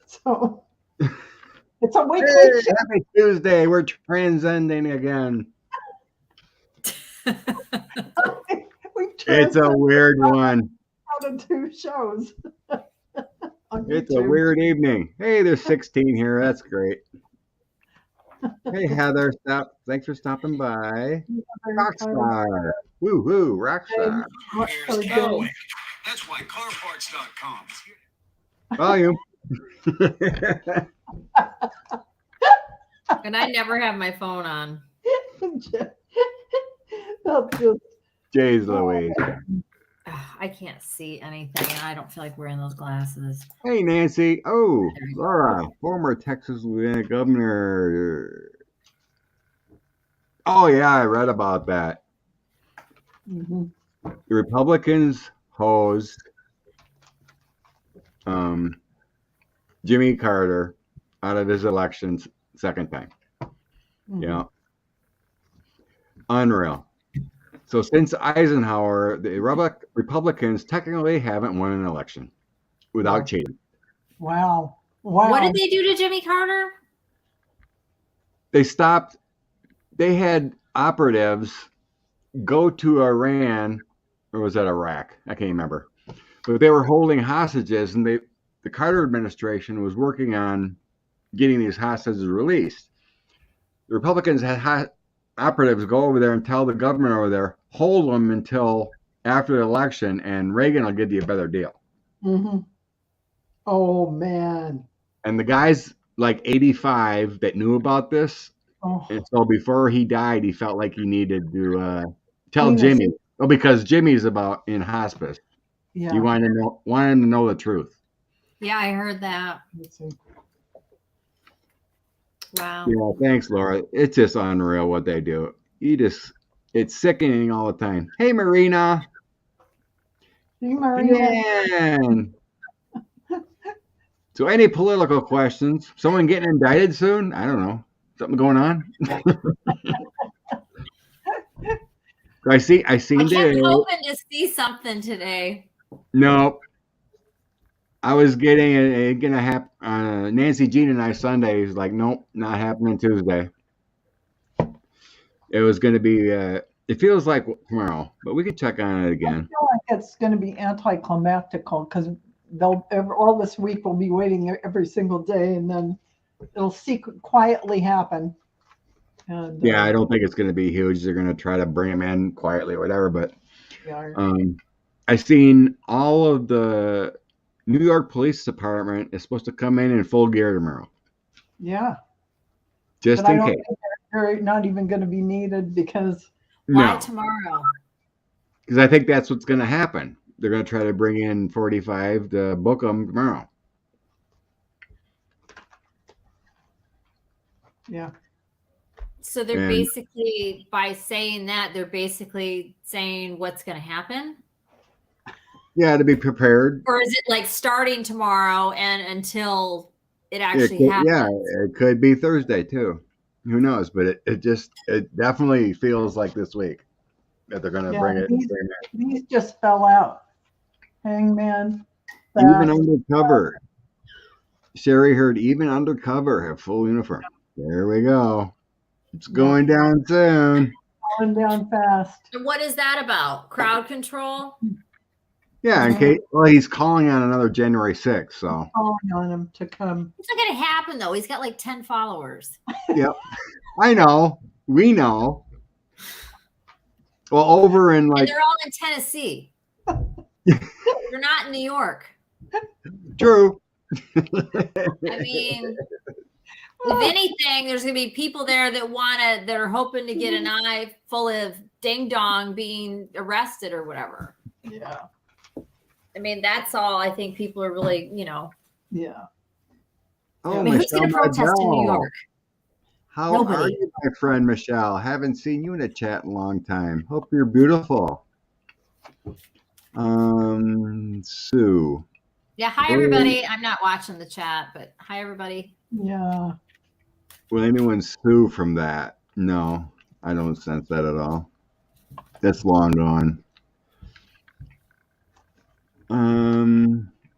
So it's a weekly Hey, show. happy Tuesday. We're transcending again. We It's a transcend weird one. out of 2 shows on It's a YouTube. weird evening. Hey, there's 16 here. That's great. Hey, Heather. Thanks for stopping by. Rockstar. Woo woo, Rockstar. So That's why carparts.com. Volume. And I never have my phone on. That's just Jeez Louise. I can't see anything, and I don't feel like wearing those glasses. Hey, Nancy. Oh, Laura, former Texas Lieutenant Governor. Oh, yeah, I read about that. mhm. The Republicans hosed Jimmy Carter out of his elections second time. Mhm. Yeah. Unreal. So since Eisenhower, the Republicans technically haven't won an election without cheating. Wow. What did they do to Jimmy Carter? They had operatives go to Iran, or was that Iraq? I can't remember. But they were holding hostages, and the Carter administration was working on getting these hostages released. The Republicans had operatives go over there and tell the government over there, hold them until after the election, and Reagan will give you a better deal. Mm-hmm. Oh, man. And the guys like 85 that knew about this, and so before he died, he felt like he needed to tell Jimmy. Well, because Jimmy's in hospice. Yeah. You wanted him to know the truth. Yeah, I heard that. Wow. Yeah, thanks, Laura. It's just unreal what they do. It's sickening all the time. Hey, Marina. Hey, Marina. Man. So any political questions? Someone getting indicted soon? I don't know. Something going on? I seen I kept today. hoping to see something today. No. I was getting gonna happen. Nancy Jean and I Sunday is like, nope, not happening Tuesday. It was gonna be. It feels like tomorrow, but we could check on it again. I feel like it's going to be anticlimactical because all this week we'll be waiting every single day, and then it'll quietly happen. And, yeah, I don't think it's going to be huge. They're going to try to bring him in quietly or whatever. But I seen all of the New York Police Department is supposed to come in full gear tomorrow. Yeah. Just but in I don't case. think they're not even going to be needed because. Why tomorrow? Because I think that's what's going to happen. They're going to try to bring in 45 to book them tomorrow. Yeah. So they're basically, by saying that, they're basically saying what's going to happen? Yeah, to be prepared. Or is it like starting tomorrow and until it actually happens? Yeah, it could be Thursday too. Who knows? But it definitely feels like this week that they're going to bring it. These just fell out. Hangman. Even undercover. Sherry heard even undercover have full uniform. There we go. It's going down soon. Going down fast. And what is that about? Crowd control? Yeah, in case. Well, he's calling on another January 6th, so. Calling on him to come. It's not going to happen, though. He's got like 10 followers. Yep. I know. We know. Well, over in like. And they're all in Tennessee. They're not in New York. True. I mean, if anything, there's going to be people there that are hoping to get an eye full of ding dong being arrested or whatever. Yeah. I mean, that's all I think people are really, Yeah. Oh, I mean, who's going to protest in New York? How are you, my friend Michelle? Haven't seen you in a chat in a long time. Hope you're beautiful. Sue. Yeah, hi everybody. I'm not watching the chat, but hi everybody. Yeah. Will anyone sue from that? No, I don't sense that at all. That's long gone.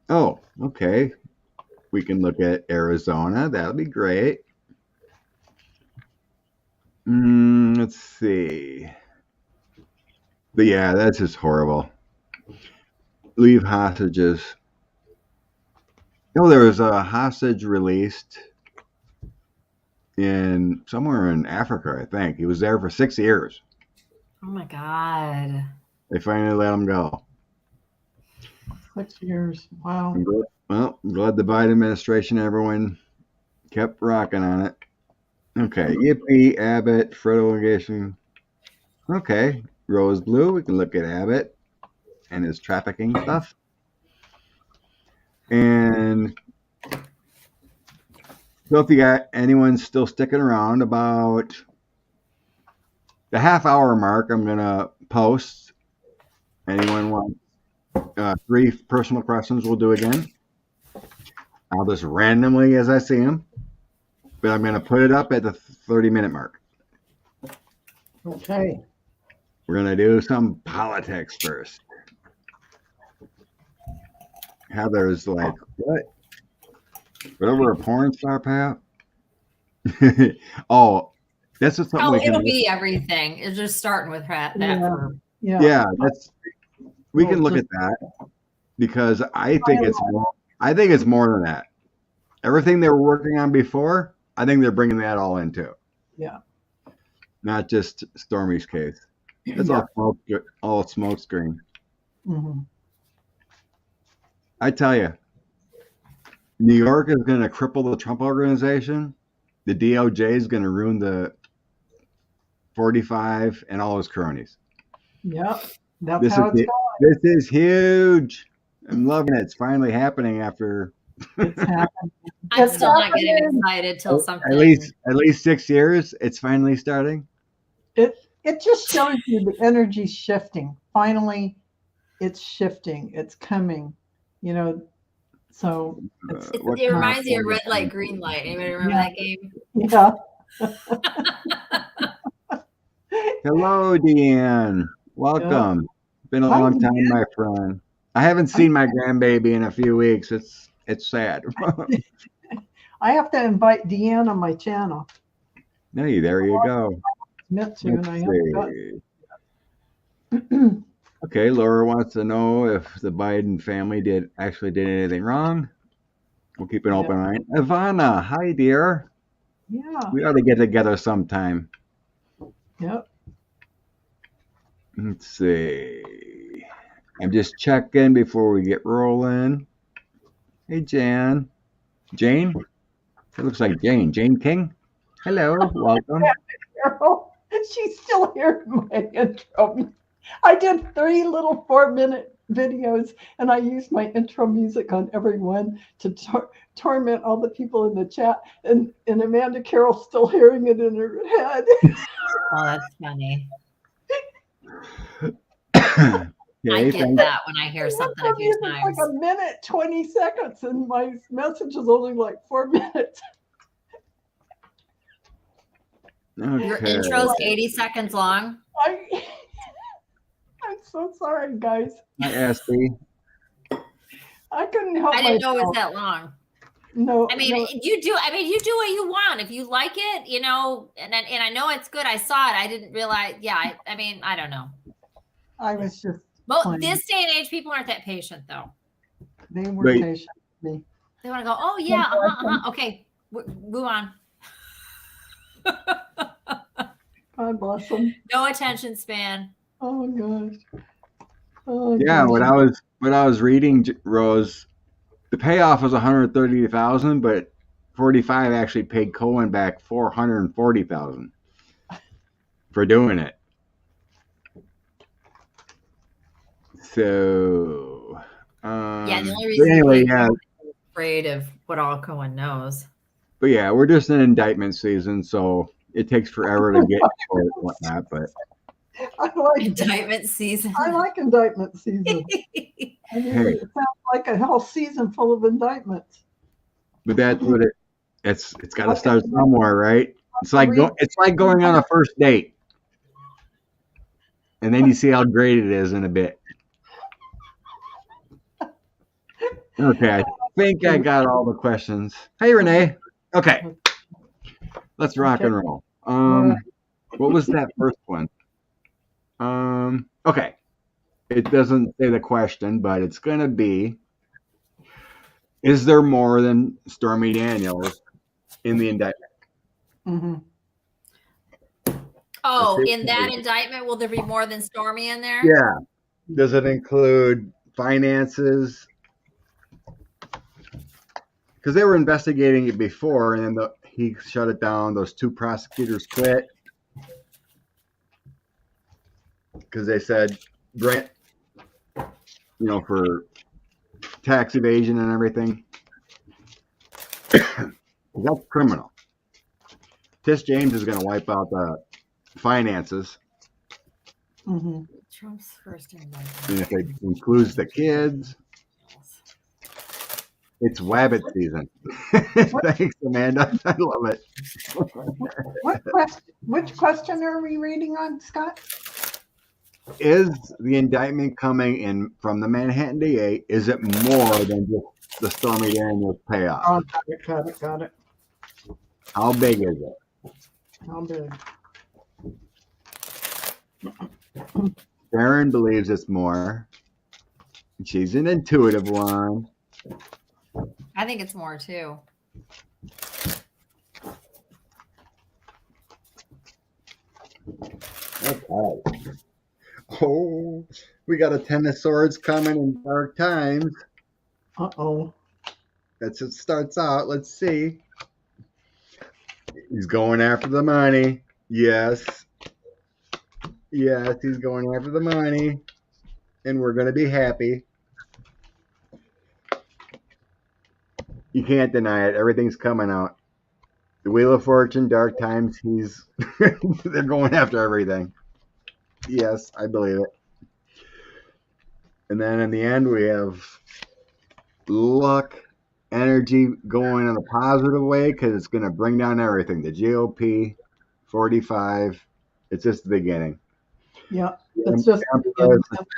Oh, okay. we can look at Arizona. That'll be great. Let's see. But yeah, that's just horrible. Leave hostages. There was a hostage released in somewhere in Africa, I think. He was there for 6 years. Oh my God. They finally let him go. 6 years. Wow. Well, I'm glad the Biden administration, everyone kept rocking on it. Okay, Yippee, Abbott, Fred allegation. Okay, Rose Blue, we can look at Abbott and his trafficking stuff. And so if you got anyone still sticking around, about the half-hour mark, I'm going to post. Anyone want 3 personal questions we'll do again. I'll just randomly as I see them. But I'm going to put it up at the 30-minute mark. Okay. We're going to do some politics first. Heather's like, what? Whatever a porn star, Pat? Oh, that's just something Oh, we can. it'll be everything. It's just starting with that. Yeah, we can look at that because I think it's more than that. Everything they were working on before, I think they're bringing that all in too. Yeah. Not just Stormy's case. It's all smoke screen. Mm-hmm. I tell you, New York is going to cripple the Trump organization. The DOJ is going to ruin the 45 and all his cronies. Yep. That's how it's going. This is huge. I'm loving it. It's finally happening after. It's happening. I'm still not getting excited till something. At least 6 years. It's finally starting. It just shows you the energy's shifting. Finally, it's shifting. It's coming. So it reminds me of red light, green light. Anybody remember that game? Yeah. Hello, Deanne. Welcome. Been a long time, my friend. I haven't seen my grandbaby in a few weeks. It's sad. I have to invite Deanne on my channel. Hey, there you go. Okay, Laura wants to know if the Biden family actually did anything wrong. We'll keep an open eye. Ivana, hi, dear. Yeah. We ought to get together sometime. Yep. Let's see. I'm just checking before we get rolling. Hey, Jan. Jane? It looks like Jane. Jane King? Hello. Welcome. She's still here in my intro. I did 3 little 4-minute videos, and I used my intro music on every one to torment all the people in the chat. And Amanda Carroll's still hearing it in her head. Oh, that's funny. Yeah, I get that when I hear something a few times. Like a minute, 20 seconds, and my message is only like 4 minutes. Okay. Your intro's 80 seconds long. I'm so sorry, guys. Hi, Ashley. I couldn't help I didn't know it myself. was that long. No. I mean, you do what you want. If you like it, and I know it's good. I saw it. I didn't realize. Yeah. I don't know. I was just. Well, playing. this day and age, people aren't that patient, though. They were patient with me. They want to go, oh, yeah, okay, move on. God bless them. No attention span. Oh, gosh. Oh, yeah, gosh. when I was reading, Rose, the payoff was $130,000, but 45 actually paid Cohen back $440,000 for doing it. So, yeah, the only reason I'm afraid of what all Cohen knows. But yeah, we're just in indictment season, so it takes forever to get court and whatnot. But I like indictment season. I like indictment season. It sounds like a whole season full of indictments. But that's what it's got to start somewhere, right? It's like going on a first date, and then you see how great it is in a bit. Okay, think I got all the questions. Hey, Renee. Okay, let's rock and roll. right. What was that first one? Okay. It doesn't say the question, but it's going to be, is there more than Stormy Daniels in the indictment? Mm-hmm. Oh, Let's see. in that indictment, will there be more than Stormy in there? Yeah. Does it include finances? Because they were investigating it before, and then he shut it down. Those two prosecutors quit because they said, Grant, for tax evasion and everything. That's criminal. Tish James is going to wipe out the finances. Mm-hmm. Trump's first indictment. And if it includes the kids, it's Wabbit season. Thanks, Amanda. I love it. Which question are we reading on, Scott? Is the indictment coming in from the Manhattan DA? Is it more than just the Stormy Daniels payoff? Oh, got it. How big is it? How big? Sharon believes it's more. She's an intuitive one. I think it's more too. Okay. Oh, we got a Ten of Swords coming in dark times. Uh-oh. That's it starts out. Let's see. He's going after the money. Yes. Yes, he's going after the money. And we're going to be happy. You can't deny it. Everything's coming out. The Wheel of Fortune, Dark Times, they're going after everything. Yes, I believe it. And then in the end, we have luck, energy going in a positive way because it's going to bring down everything. The GOP, 45. It's just the beginning. Yeah, it's just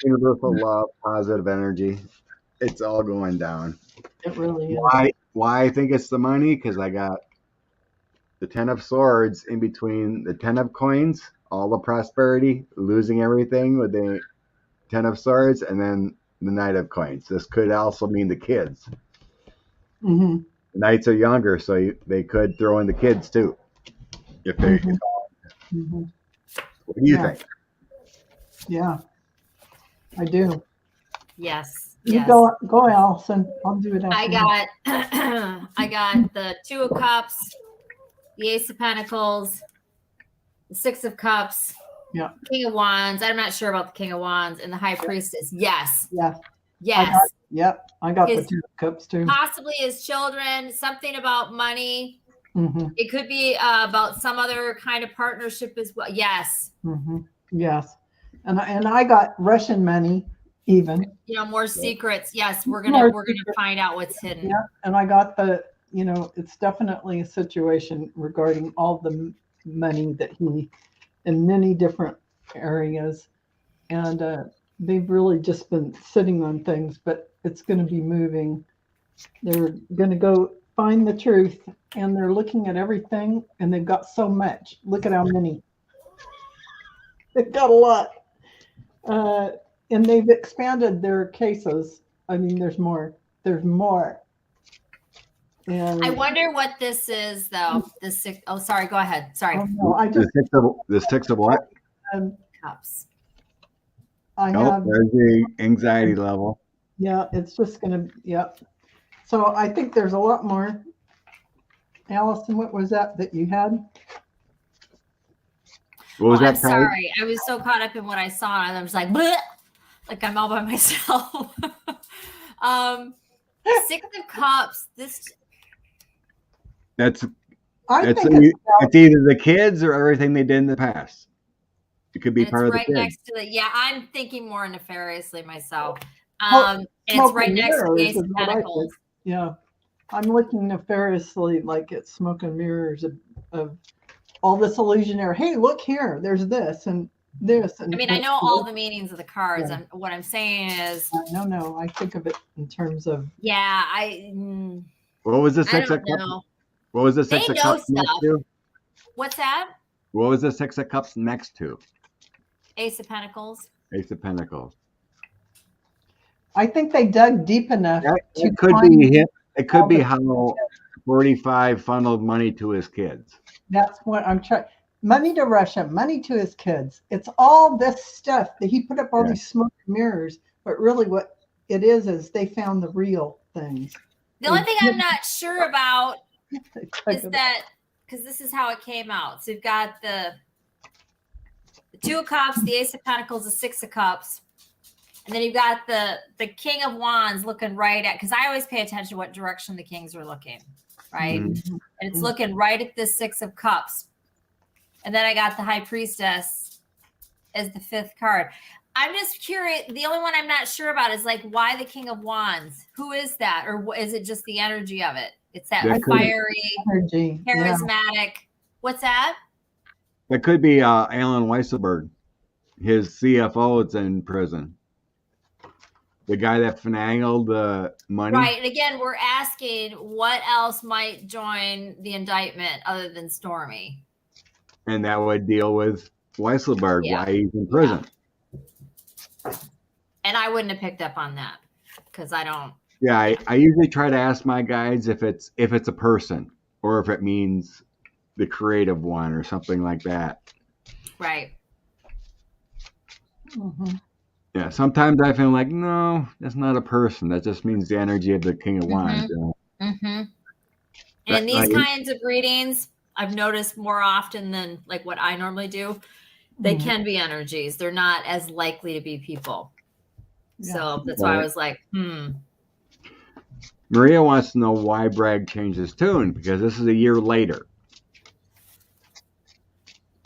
universal love, positive energy. It's all going down. it really is. Why I think it's the money? Because I got the Ten of Swords in between the Ten of Coins, all the prosperity, losing everything with the Ten of Swords, and then the Knight of Coins. This could also mean the kids. Mm-hmm. The Knights are younger, so they could throw in the kids too. If they, Mm-hmm. what do you think? Yeah, I do. Yes. You Yes. go, Allison. I'll do it after I got the Two of Cups, the Ace of Pentacles, the Six of Cups, Yeah. King of Wands. I'm not sure about the King of Wands, and the High Priestess. Yes. Yeah. Yes. I got the His- Two of Cups too. Possibly his children, something about money. Mm-hmm. It could be about some other kind of partnership as well. Yes. Mm-hmm. Yes. And I got Russian money even. More secrets. Yes, we're More gonna find out what's hidden. Yeah. And I got it's definitely a situation regarding all the money that he in many different areas. And they've really just been sitting on things, but it's going to be moving. They're going to go find the truth, and they're looking at everything, and they've got so much. Look at how many. They've got a lot. And they've expanded their cases. I mean, there's more. There's more. And I wonder what this is, though. The six. Oh, sorry. Go ahead. Sorry. no, I just The six of what? Cups. I Oh, have there's the anxiety level. yeah. It's just gonna So I think there's a lot more. Allison, what was that you had? What was that? I'm sorry. I was so caught up in what I saw, and I was like, bleh, like I'm all by myself. Six of Cups. I think it's either the kids or everything they did in the past. It could be it's part of the right kids. next to it. Yeah, I'm thinking more nefariously myself. Smoke And it's right and next to the mirrors Ace is of what I Pentacles. think. Yeah, I'm looking nefariously like it's smoke and mirrors of all this illusionary. Hey, look here, there's this, and this. And I mean, I know all the meanings of the cards. Yeah. What I'm saying is, No. I think of it in terms of. yeah, What was the I six of don't cups? know. What was the They six of know cups next stuff. to? What's that? What was the six of cups next to? Ace of Pentacles. Ace of Pentacles. I think they dug deep enough That to could find be him. It could all be the- how 45 funneled money to his kids. That's what I'm trying. Money to Russia, money to his kids. It's all this stuff that he put up all Yeah. these smoke and mirrors, but really what it is they found the real things. The only thing I'm not sure about is that, because this is how it came out. So you've got the Two of Cups, the Ace of Pentacles, the Six of Cups, and then you've got the King of Wands looking right at, because I always pay attention to what direction the kings are looking, right? Mhm. And it's looking right at the Six of Cups. And then I got the High Priestess as the fifth card. I'm just curious. The only one I'm not sure about is like, why the King of Wands? Who is that? Or is it just the energy of it? It's that fiery, energy, charismatic. What's that? It could be Alan Weisselberg. His CFO is in prison. The guy that finagled the money. Right. And again, we're asking what else might join the indictment other than Stormy. And that would deal with Weisselberg, why he's in prison. Yeah. And I wouldn't have picked up on that because I don't. Yeah, I usually try to ask my guides if it's a person or if it means the creative one or something like that. Right. Mm-hmm. Yeah, sometimes I feel like, no, that's not a person. That just means the energy of the King of Wands. You know? Mm-hmm. And these kinds of readings, I've noticed more often than like what I normally do, they can be energies. They're not as likely to be people. Yeah. So that's why I was like, Maria wants to know why Bragg changed his tune, because this is a year later.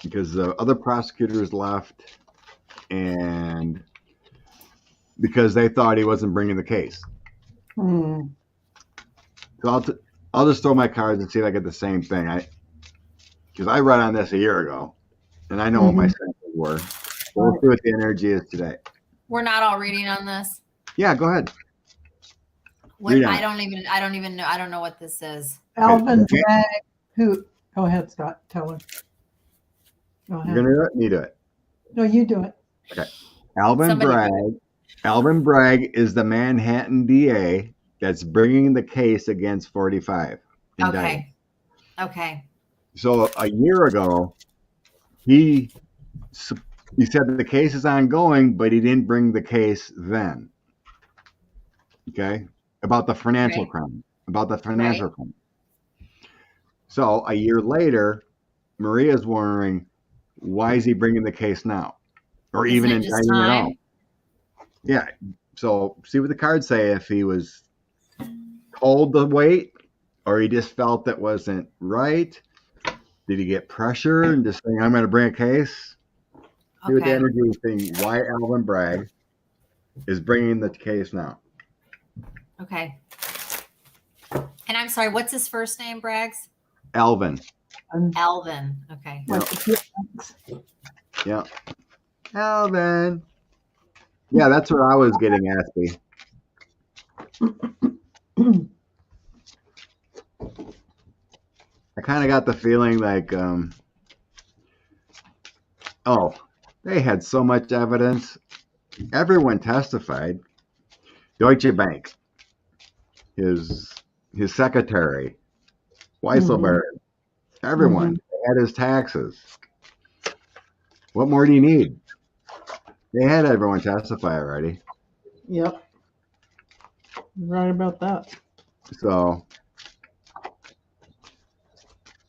Because the other prosecutors left and because they thought he wasn't bringing the case. So I'll just throw my cards and see if I get the same thing. Because I read on this a year ago, and I know what my senses were. So we'll see what the energy is today. We're not all reading on this. Yeah, go ahead. I don't even know. I don't know what this is. Alvin Bragg, who? Go ahead, Scott. Tell her. Go ahead. You're gonna do it? Me do it. No, you do it. Okay. Alvin Bragg is the Manhattan DA that's bringing the case against 45. Okay. So a year ago, he said that the case is ongoing, but he didn't bring the case then. Okay, about the financial crime, crime. So a year later, Maria's wondering, why is he bringing the case now, or even indicting at all? Yeah. So see what the cards say. If he was told to wait, or he just felt that wasn't right. Did he get pressure and just saying, I'm going to bring a case? See what the energy is saying. Why Alvin Bragg is bringing the case now. Okay. And I'm sorry, what's his first name, Braggs? Alvin. Alvin. Okay. Yeah. Alvin. Yeah, that's what I was getting, Aspie. I kind of got the feeling like, they had so much evidence. Everyone testified. Deutsche Bank, his secretary, Weisselberg, everyone. They had his taxes. What more do you need? They had everyone testify already. Yep. Right about that. So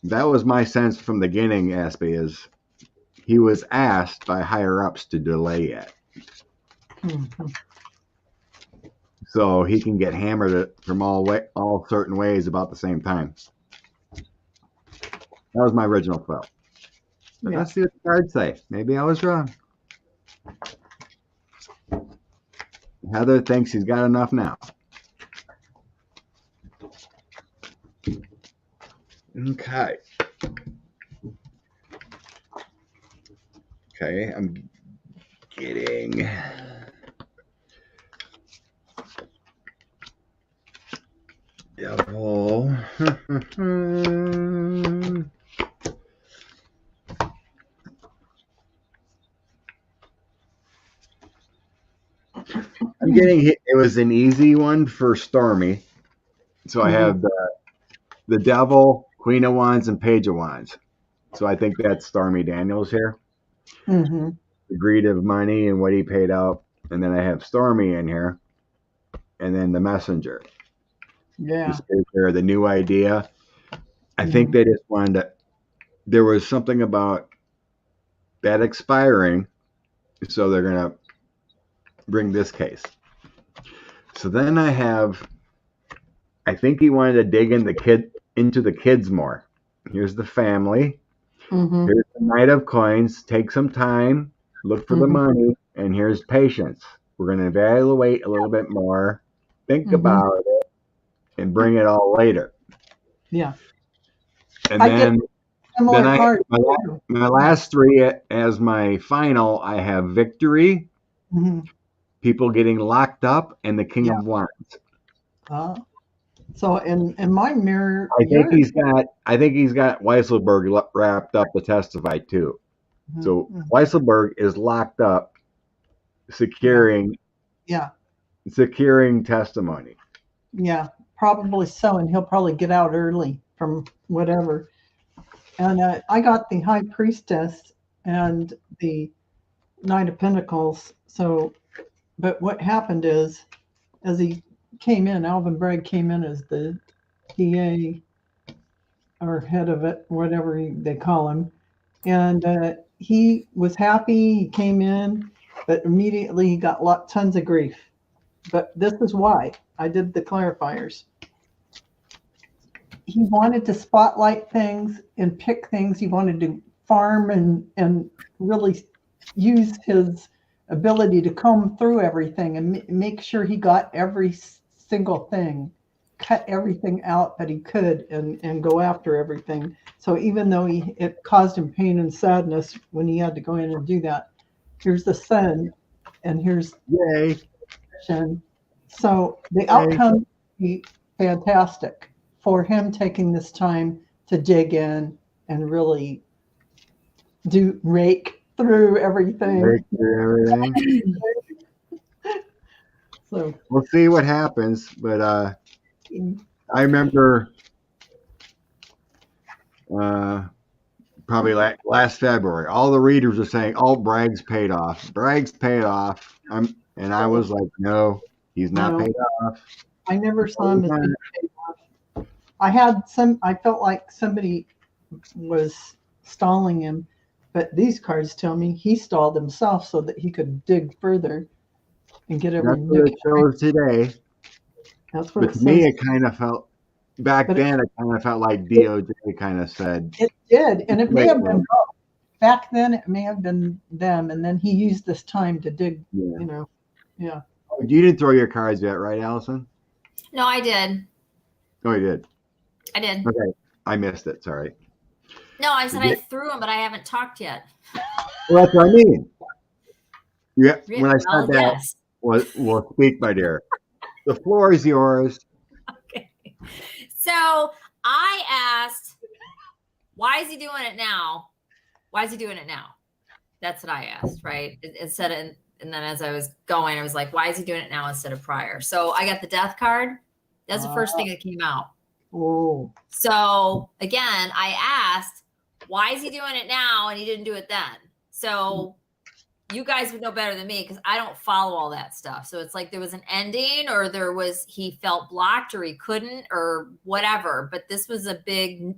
that was my sense from the beginning, Aspie, is he was asked by higher ups to delay it. So he can get hammered from all certain ways about the same time. That was my original thought. But let's see what the cards say. Maybe I was wrong. Heather thinks he's got enough now. Okay. Okay, I'm Getting devil. I'm getting hit. It was an easy one for Stormy. So I have the devil, Queen of Wands, and Page of Wands. So I think that's Stormy Daniels here. Mm-hmm. The greed of money and what he paid out. And then I have Stormy in here. And then the messenger. Yeah. The new idea. I think they just wanted to, there was something about that expiring. So they're going to bring this case. So then I think he wanted to dig into the kids more. Here's the family. Mm-hmm. Here's the Knight of Coins. Take some time, look for the money, and here's patience. We're going to evaluate a little bit more, think about it, and bring it all later. Yeah. And then my last three as my final, I have Victory, people getting locked up, and the King of Wands. So in my mirror, I think he's got Weisselberg wrapped up to testify too. So Weisselberg is locked up, securing testimony. Yeah, probably so, and he'll probably get out early from whatever. And I got the High Priestess and the Knight of Pentacles. So, but what happened is, as he came in, Alvin Bragg came in as the DA or head of it, whatever they call him, and he was happy. He came in, but immediately he got tons of grief. But this is why I did the clarifiers. He wanted to spotlight things and pick things. He wanted to farm and really use his ability to comb through everything and make sure he got every single thing, cut everything out that he could and go after everything. So even though it caused him pain and sadness when he had to go in and do that, here's the sun and here's Yay. So the outcome would be fantastic for him taking this time to dig in and really rake through everything. So we'll see what happens, but I remember probably last February, all the readers were saying, "Oh, Bragg's paid off. Bragg's paid off." And I was like, "No, he's not paid off." I never saw him as being paid off. I felt like somebody was stalling him, but these cards tell me he stalled himself so that he could dig further and get every nook. That's what it shows today. That's what but to me, it kind of felt back then. It kind of felt like DOJ kind of said it did, and it may have been both. Back then, it may have been them, and then he used this time to dig. Yeah. You didn't throw your cards yet, right, Allison? No, I did. Oh, you did. I did. Okay, I missed it. Sorry. No, I said I threw them, but I haven't talked yet. Well, that's what I mean. Yeah, really? When I said that, we'll speak, my dear. The floor is yours. Okay. So I asked, why is he doing it now? Why is he doing it now? That's what I asked, right? And then as I was going, I was like, why is he doing it now instead of prior? So I got the death card. That's the first thing that came out. Oh. So again, I asked, why is he doing it now? And he didn't do it then. So you guys would know better than me because I don't follow all that stuff. So it's like there was an ending or he felt blocked or he couldn't or whatever. But this was a big,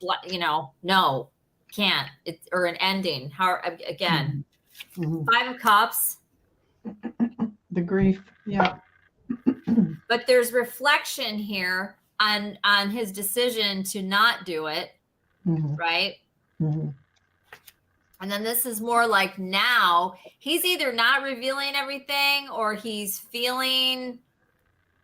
no, can't. Or an ending. Again, 5 of Cups. The grief. Yeah. But there's reflection here on his decision to not do it. Right. And then this is more like now he's either not revealing everything or he's feeling,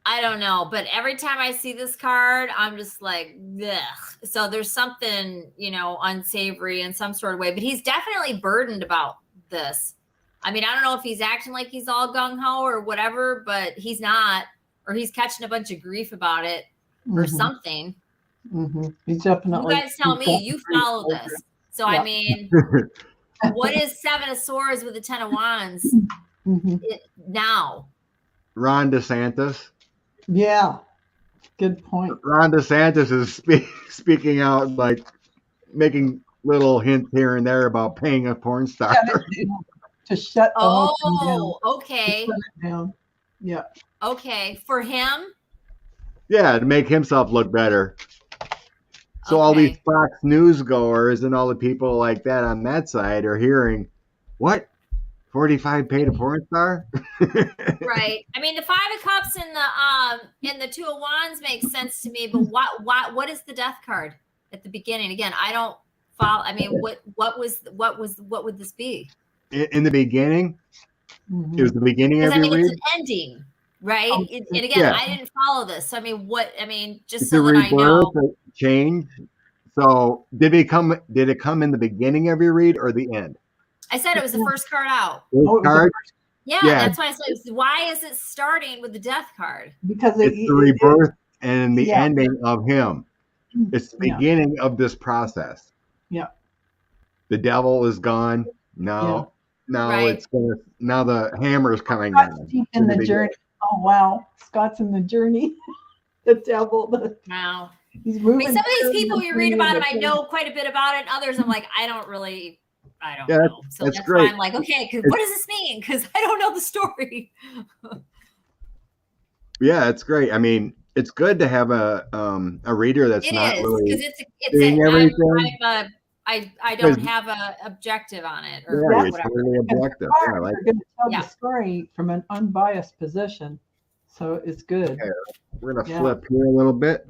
I don't know. But every time I see this card, I'm just like, ugh. So there's something, unsavory in some sort of way. But he's definitely burdened about this. I mean, I don't know if he's acting like he's all gung-ho or whatever, but he's not, or he's catching a bunch of grief about it or something. He's definitely. You guys tell me. You follow this. So, I mean, what is 7 of Swords with the 10 of Wands now? Ron DeSantis. Yeah. Good point. Ron DeSantis is speaking out, like making little hints here and there about paying a porn star. To shut the whole thing down. Okay. To shut it down. Yeah. Okay. For him? Yeah, to make himself look better. So all these Fox News goers and all the people like that on that side are hearing, what? 45 paid a porn star? Right. I mean, the 5 of Cups and the 2 of Wands makes sense to me, but what is the Death card at the beginning? Again, I don't follow. I mean, what would this be? In the beginning? It was the beginning of your read? It's an ending, right? And again, I didn't follow this. So, I mean, just it's so that I know. Change. So did it come in the beginning of your read or the end? I said it was the first card out. Card? Yeah, that's why I said, why is it starting with the Death card? Because it's the rebirth and the ending of him. It's the beginning of this process. Yeah. The devil is gone. Now it's now the hammer is coming Scott's deep in the journey. Oh wow. Scott's in the journey. The devil. Wow. He's moving. I mean, some of these people you read about them, I know quite a bit about it. And others I'm like, I don't know. So that's great. Why I'm like, okay, what does this mean? Because I don't know the story. Yeah, it's great. I mean, it's good to have a reader that's not really seeing everything. I don't have a objective on it or it's really objective. Yeah, like you're going to tell the story from an unbiased position, so it's good. Okay, we're going to flip here a little bit.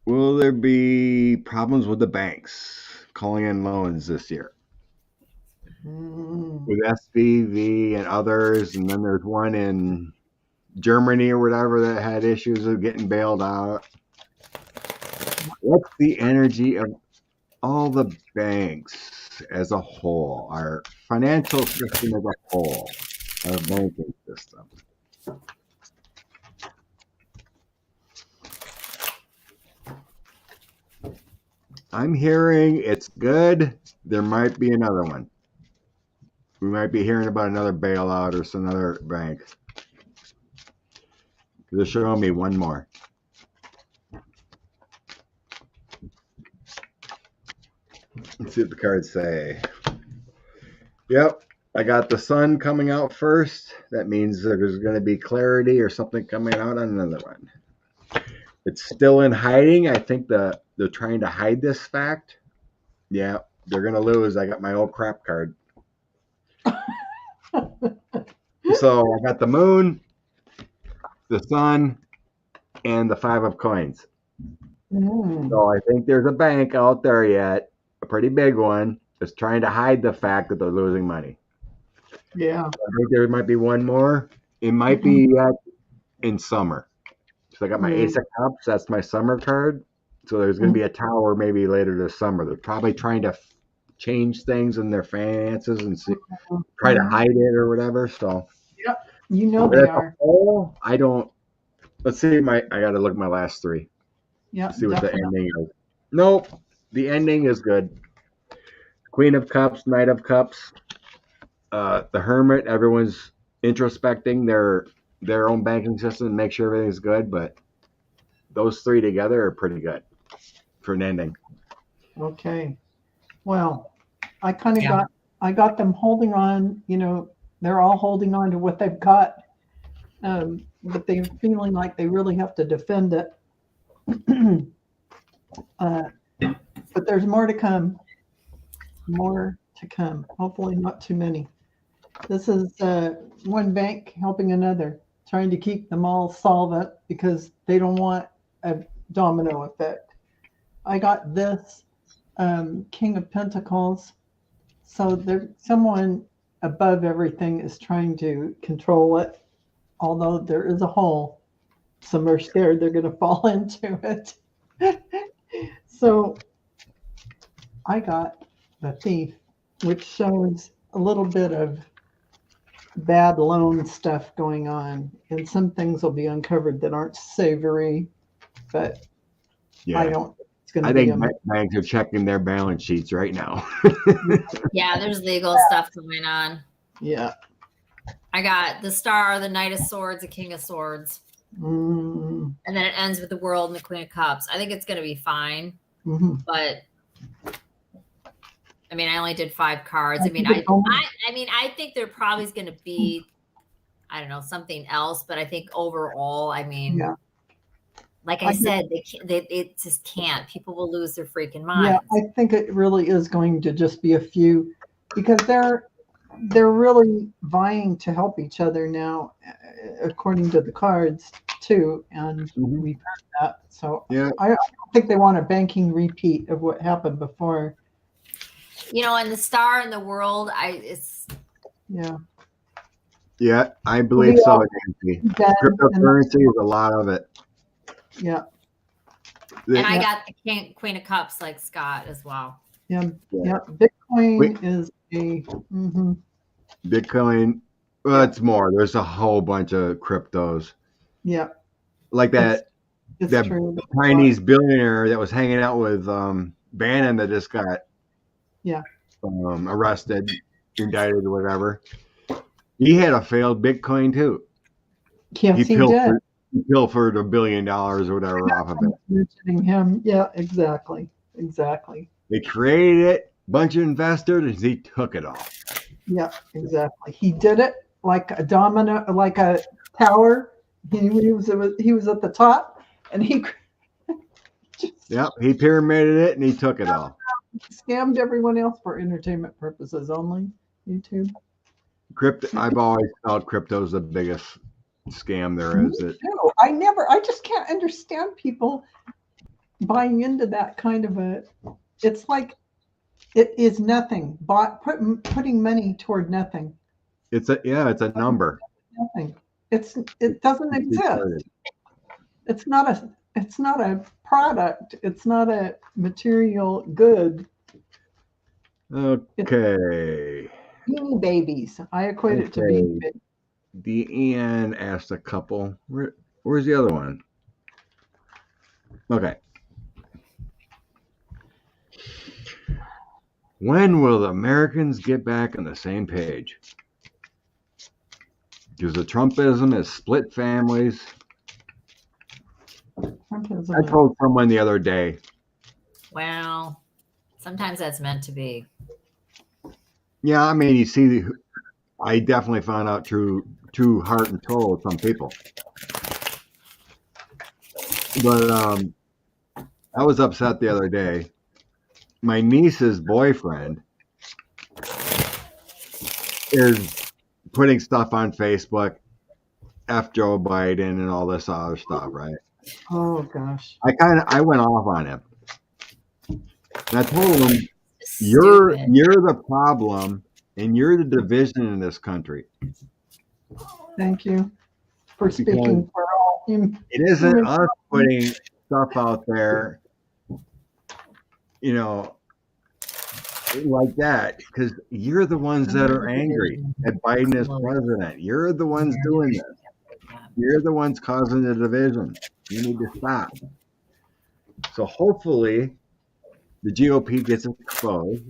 Will there be problems with the banks calling in loans this year? With SVB and others, and then there's one in Germany or whatever that had issues of getting bailed out. What's the energy of all the banks as a whole, our financial system as a whole, our banking system? I'm hearing it's good. There might be another one. We might be hearing about another bailout or some other bank. They're showing me one more. Let's see what the cards say. Yep, I got the sun coming out first. That means there's going to be clarity or something coming out on another one. It's still in hiding. I think they're trying to hide this fact. Yeah, they're going to lose. I got my old crap card. So I got the moon, the sun, and the 5 of coins. So I think there's a bank out there yet, a pretty big one, that's trying to hide the fact that they're losing money. Yeah. I think there might be one more. It might be in summer. So I got my Ace of Cups. That's my summer card. So there's going to be a tower maybe later this summer. They're probably trying to change things in their finances and try to hide it or whatever. So yep, you know they are. I don't. Let's see. I got to look at my last 3. Yeah. See what the ending is. Nope. The ending is good. Queen of Cups, Knight of Cups, the Hermit. Everyone's introspecting their own banking system and make sure everything's good. But those 3 together are pretty good for an ending. Okay. Well, I kind of got them holding on. You know, they're all holding on to what they've got, but they're feeling like they really have to defend it. But there's more to come. More to come. Hopefully not too many. This is one bank helping another, trying to keep them all solvent because they don't want a domino effect. I got this King of Pentacles. So there's someone above everything is trying to control it. Although there is a hole. Some are scared they're going to fall into it. So I got the Thief. which shows a little bit of bad loan stuff going on, and some things will be uncovered that aren't savory, but I Yeah. don't think it's going I to be think banks are checking their balance sheets right now. Yeah, there's legal stuff going on. Yeah. I got the Star, the Knight of Swords, the King of Swords. Mm-hmm. And then it ends with the World and the Queen of Cups. I think it's going to be fine. Mm-hmm. But I mean, I only did 5 cards. I mean, I think there probably is going to be, I don't know, something else. But I think overall, I mean, Yeah. like I said, it just can't. People will lose their freaking minds. Yeah, I think it really is going to just be a few, because they're really vying to help each other now, according to the cards too, and we've heard that. So Yeah. I don't think they want a banking repeat of what happened before. You know, and the Star and the World, Yeah. Yeah, I believe so, Nancy. Cryptocurrency is a lot of it. Yeah. And I got the Queen of Cups like Scott as well. Yeah. Bitcoin is a Bitcoin. Well, it's more. There's a whole bunch of cryptos. Yeah. Like that true. Chinese billionaire that was hanging out with Bannon that just got arrested, indicted, or whatever. He had a failed Bitcoin too. Yes, he did. He pilfered $1 billion or whatever off of it. Mentioning him. Yeah, exactly. They created it, bunch of investors, and he took it all. Yeah, exactly. He did it like a domino, like a tower. He was at the top, and he he pyramided it and he took it all. Scammed everyone else for entertainment purposes only. YouTube. I've always felt crypto's the biggest scam there is. I just can't understand people buying into that kind of it's like it is nothing. Putting money toward nothing. It's a number. Nothing. It doesn't exist. It's not a product. It's not a material good. Okay. Beanie babies. I equate it to beanie babies. Deanne asked a couple. Where's the other one? Okay. When will the Americans get back on the same page? Because the Trumpism has split families. I told someone the other day. Well, sometimes that's meant to be. Yeah, I mean, you see, I definitely found out true heart and soul of some people. But I was upset the other day. My niece's boyfriend is putting stuff on Facebook, F Joe Biden and all this other stuff, right? Oh gosh. I went off on him. And I told him, you're the problem and you're the division in this country. Thank you for speaking for all. It isn't us putting stuff out there, like that, because you're the ones that are angry that Biden is president. You're the ones doing this. You're the ones causing the division. You need to stop. So hopefully the GOP gets exposed.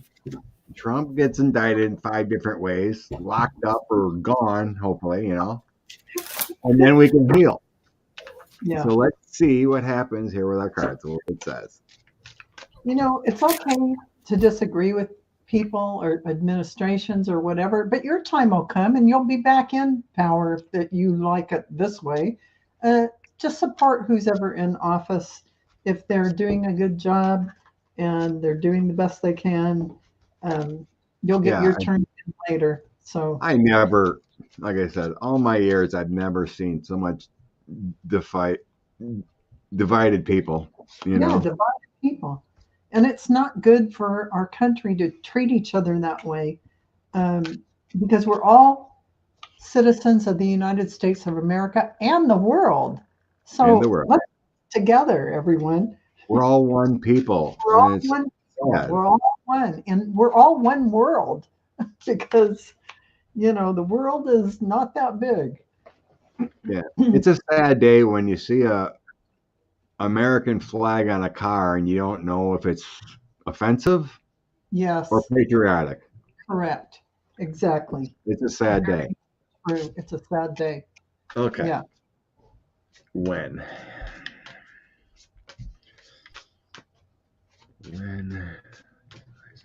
Trump gets indicted in 5 different ways, locked up or gone, hopefully, and then we can heal. Yeah. So let's see what happens here with our cards, what it says. It's okay to disagree with people or administrations or whatever, but your time will come and you'll be back in power if you like it this way. Just support who's ever in office. If they're doing a good job and they're doing the best they can, you'll get your turn later. So I never, like I said, all my years, I've never seen so much divided people. Divided people. And it's not good for our country to treat each other that way, because we're all citizens of the United States of America and the world. So let's together, everyone. We're all one people. We're all one sad. We're all one, and we're all one world because the world is not that big. Yeah, it's a sad day when you see a American flag on a car and you don't know if it's offensive Yes, or patriotic. correct. Exactly. It's a sad day. True. It's a sad day. Okay. Yeah. When?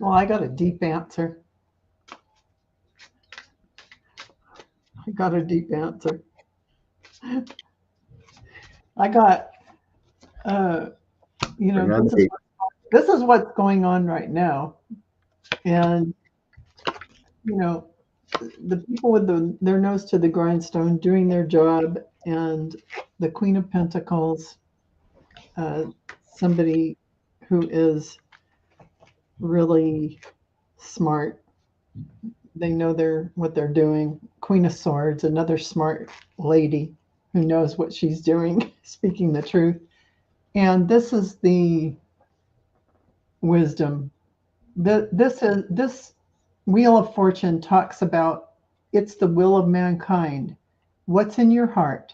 Well, I got a deep answer. I got a deep answer. I got, this is what's going on right now. And, the people with their nose to the grindstone doing their job, and the Queen of Pentacles, somebody who is really smart. They know what they're doing. Queen of Swords, another smart lady who knows what she's doing, speaking the truth. And this is the wisdom. This Wheel of Fortune talks about it's the will of mankind. What's in your heart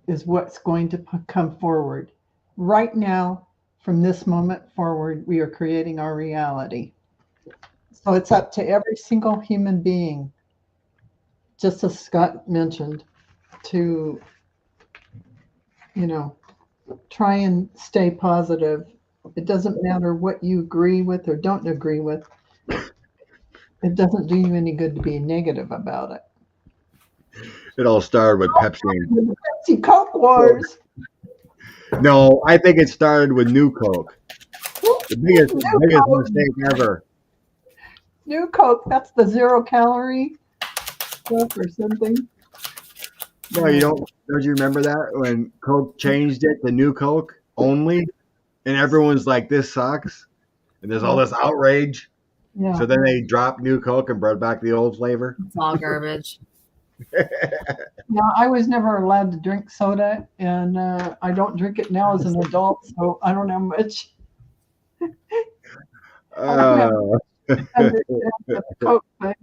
is what's going to come forward. Right now, from this moment forward, we are creating our reality. So it's up to every single human being, just as Scott mentioned, to, try and stay positive. It doesn't matter what you agree with or don't agree with. It doesn't do you any good to be negative about it. It all started with Pepsi. The Pepsi Coke wars. No, I think it started with New Coke. The biggest mistake ever. New Coke, that's the 0 calorie stuff or something. No, you don't you remember that when Coke changed it to New Coke only? And everyone's like, this sucks. And there's all this outrage. Yeah. So then they dropped New Coke and brought back the old flavor. It's all garbage. Yeah, I was never allowed to drink soda, and I don't drink it now as an adult, so I don't have much. Coke thing.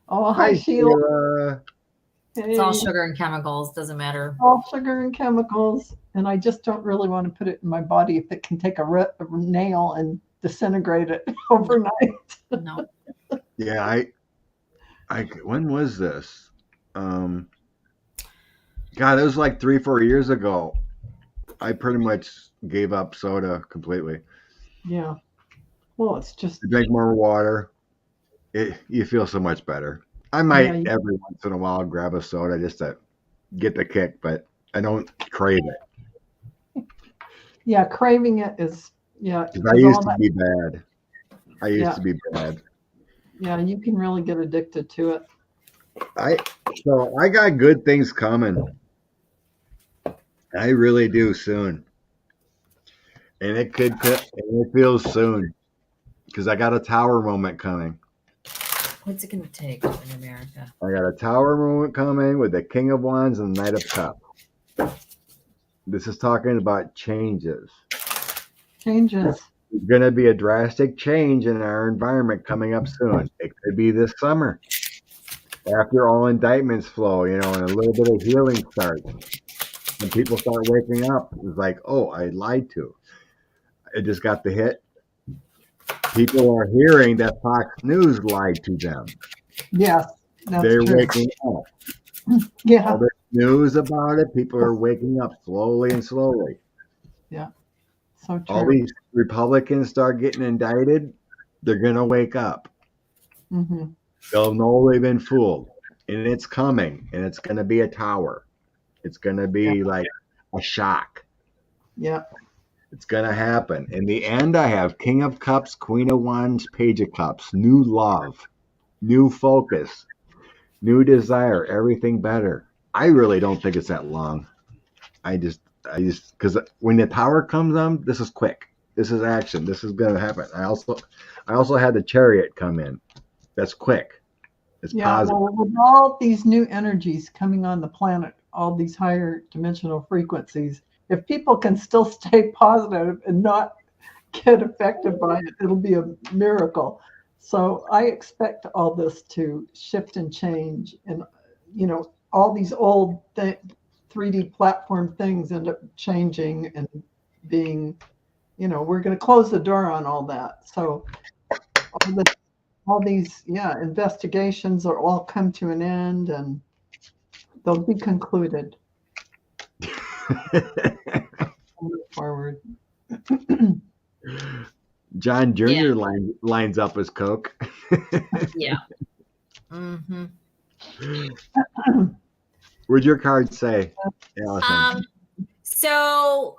Oh, hi, Sheila. It's all sugar and chemicals. Doesn't matter. All sugar and chemicals, and I just don't really want to put it in my body if it can take a nail and disintegrate it overnight. No. Yeah, I when was this? God, it was like 3-4 years ago. I pretty much gave up soda completely. Yeah. Well, it's just drink more water. You feel so much better. I might every once in a while grab a soda just to get the kick, but I don't crave it. Yeah, craving it is I used to be bad. I used to be bad. Yeah, you can really get addicted to it. I got good things coming. I really do soon. And it feels soon. Because I got a tower moment coming. What's it going to take in America? I got a tower moment coming with the King of Wands and the Knight of Cups. This is talking about changes. Changes. There's going to be a drastic change in our environment coming up soon. It could be this summer. After all indictments flow, and a little bit of healing starts. When people start waking up, it's like, oh, I lied to. I just got the hit. People are hearing that Fox News lied to them. Yes, they're true. Waking up. Yeah. All the news about it, people are waking up slowly and slowly. Yeah. So true. All these Republicans start getting indicted, they're going to wake up. Mm-hmm. They'll know they've been fooled. And it's coming. And it's going to be a tower. It's going to be like a shock. Yeah. It's going to happen. In the end, I have King of Cups, Queen of Wands, Page of Cups. New love. New focus. New desire. Everything better. I really don't think it's that long. I just, because when the tower comes on, this is quick. This is action. This is going to happen. I also had the Chariot come in. That's quick. It's positive. Well, with all these new energies coming on the planet, all these higher dimensional frequencies, if people can still stay positive and not get affected by it, it'll be a miracle. So I expect all this to shift and change, and all these old 3D platform things end up changing and being, we're going to close the door on all that. So all these investigations will all come to an end, and they'll be concluded. Move forward. John Jr. lines up as Coke. Yeah. Mm-hmm. What'd your card say, Allison? So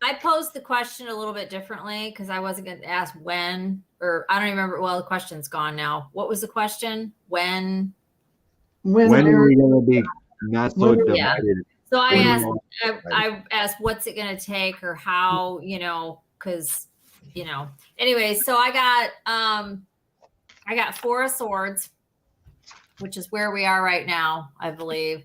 I posed the question a little bit differently because I wasn't going to ask when, or I don't even remember. Well, the question's gone now. What was the question? When are we going to be not so divided? Yeah. So I asked, what's it going to take, or how, because, anyway, so I got 4 of Swords, which is where we are right now, I believe,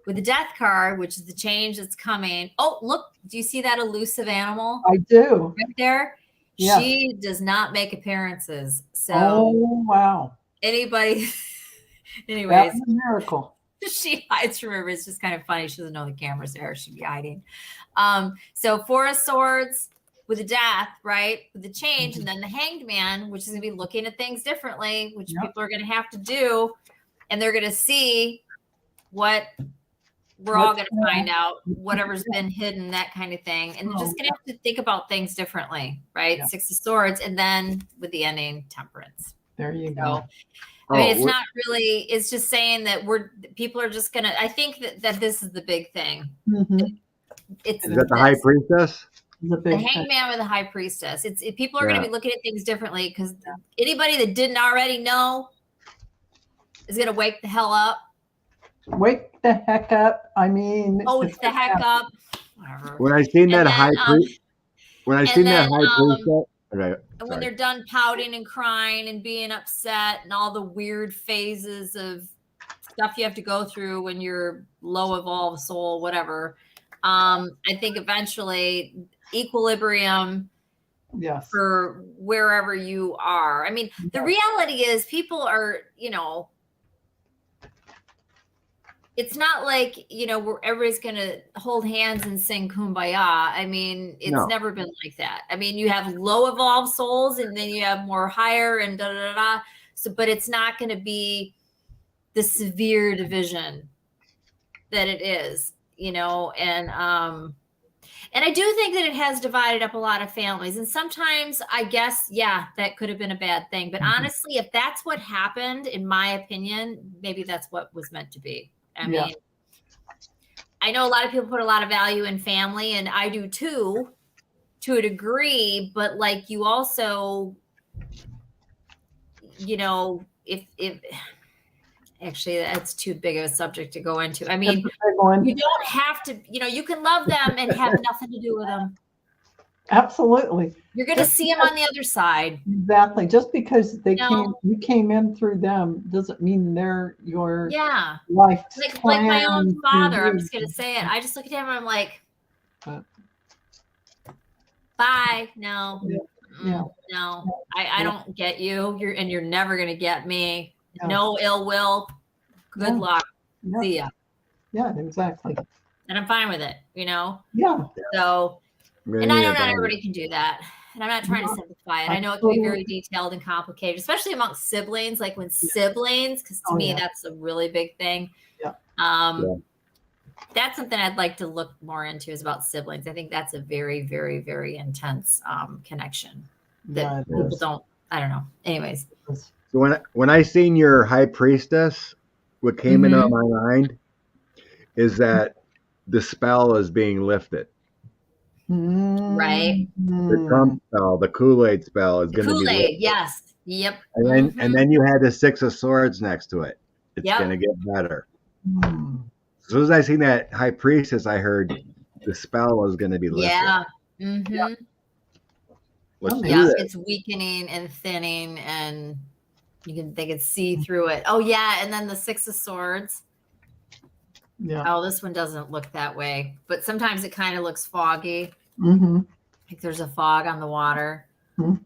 with the Death card, which is the change that's coming. Oh, look, do you see that elusive animal? I do. Right there? Yeah. She does not make appearances. So, oh, wow. Anyways. That's a miracle. She hides from her. It's just kind of funny. She doesn't know the camera's there. She'd be hiding. So 4 of Swords with the Death, right? With the change, and then the Hanged Man, which is going to be looking at things differently, which people are going to have to do, and they're going to see what we're all going to find out, whatever's been hidden, that kind of thing, and they're just going to have to think about things differently, right? 6 of Swords, and then with the ending, Temperance. There you go. I mean, it's not really, it's just saying that people are just going to, I think that this is the big thing. Mm-hmm. Is that the High Priestess? The Hanged Man with the High Priestess. People are going to be looking at things differently, because anybody that didn't already know is going to wake the hell up. Wake the heck up. I mean. Oh, wake the heck up. Whatever. When I seen that High Priestess. Okay. And when they're done pouting and crying and being upset and all the weird phases of stuff you have to go through when you're low evolved soul, whatever, I think eventually equilibrium for wherever you are. I mean, the reality is people are, it's not like, where everybody's going to hold hands and sing Kumbaya. I mean, it's never been like that. I mean, you have low evolved souls, and then you have more higher and da-da-da-da. So, but it's not going to be the severe division that it is, and I do think that it has divided up a lot of families. And sometimes I guess, that could have been a bad thing. But honestly, if that's what happened, in my opinion, maybe that's what was meant to be. I mean, I know a lot of people put a lot of value in family, and I do too, to a degree, but like you also, if actually that's too big of a subject to go into. I mean, you don't have to, you can love them and have nothing to do with them. Absolutely. You're going to see them on the other side. Exactly. Just because you came in through them doesn't mean they're your life. Like my own father, I'm just going to say it. I just look at him and I'm like, bye. No, no, I don't get you. You're never going to get me. No ill will. Good luck. See ya. Yeah, exactly. And I'm fine with it, Yeah. So, and I know not everybody can do that. And I'm not trying to simplify it. I know it can be very detailed and complicated, especially amongst siblings, like when siblings, because to me, that's a really big thing. Yeah. That's something I'd like to look more into, is about siblings. I think that's a very, very, very intense connection that people don't, I don't know. Anyways. So when I seen your High Priestess, what came into my mind is that the spell is being lifted. Right. The Trump spell, the Kool-Aid spell is going to be lifted. Yes. Yep. And then you had the 6 of Swords next to it. It's going to get better. As soon as I seen that High Priestess, I heard the spell was going to be lifted. Yeah. Let's do this. It's weakening and thinning, and they can see through it. Oh yeah, and then the 6 of Swords. Yeah. Oh, this one doesn't look that way, but sometimes it kind of looks foggy. Mm-hmm. Like there's a fog on the water. Mhm.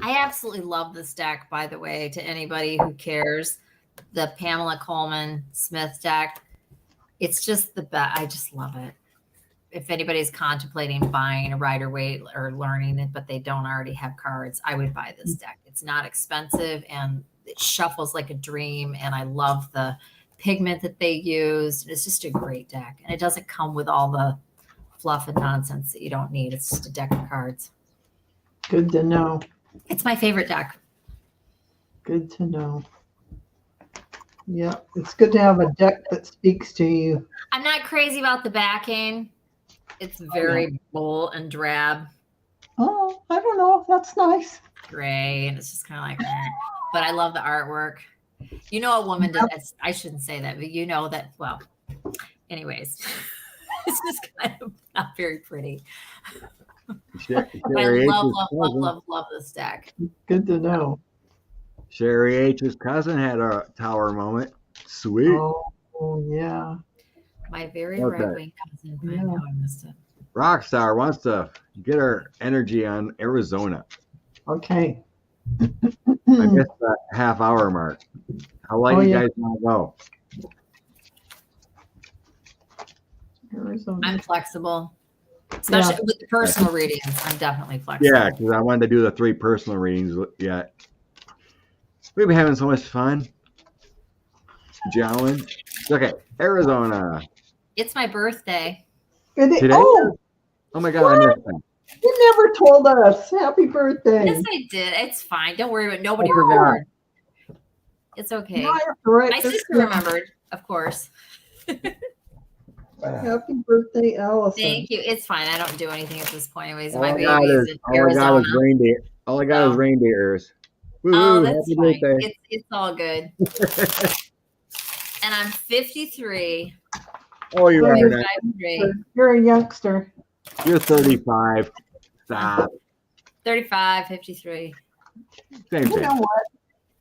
I absolutely love this deck, by the way, to anybody who cares. The Pamela Coleman Smith deck. It's just the best. I just love it. If anybody's contemplating buying a Rider-Waite or learning it, but they don't already have cards, I would buy this deck. It's not expensive and it shuffles like a dream. And I love the pigment that they used. It's just a great deck. And it doesn't come with all the fluff and nonsense that you don't need. It's just a deck of cards. Good to know. It's my favorite deck. Good to know. Yeah, it's good to have a deck that speaks to you. I'm not crazy about the backing. It's very bull and drab. Oh, I don't know. That's nice. Gray, and it's just kind of like, but I love the artwork. You know, a woman did. I shouldn't say that, but you know that. Well, anyways, it's just kind of not very pretty. But I love this deck. Good to know. Sherry H's cousin had a tower moment. Sweet. Oh yeah. My very right-wing cousin. I know I missed it. Rockstar wants to get her energy on Arizona. Okay. I guess the half-hour mark. How late you guys want to go? Arizona. I'm flexible, especially with the personal readings. I'm definitely flexible. Yeah, because I wanted to do the 3 personal readings yet. We've been having so much fun. Jowling. Okay, Arizona. It's my birthday. Today? Oh my God, I missed that. you never told us. Happy birthday. Yes, I did. It's fine. Don't worry about it. Nobody I forgot. remembered. It's okay. No, I have to write My this sister down. remembered, of course. Happy birthday, Allison. Thank you. It's fine. I don't do anything at this point, anyways. All My I baby's got is in Arizona. reindeer. All I got is reindeer ears. Woo-hoo, Oh, that's happy fine. birthday. It's all good. And I'm 53. Oh, you are now. 53. You're a youngster. You're 35. Stop. 35, 53. Same You thing. know what?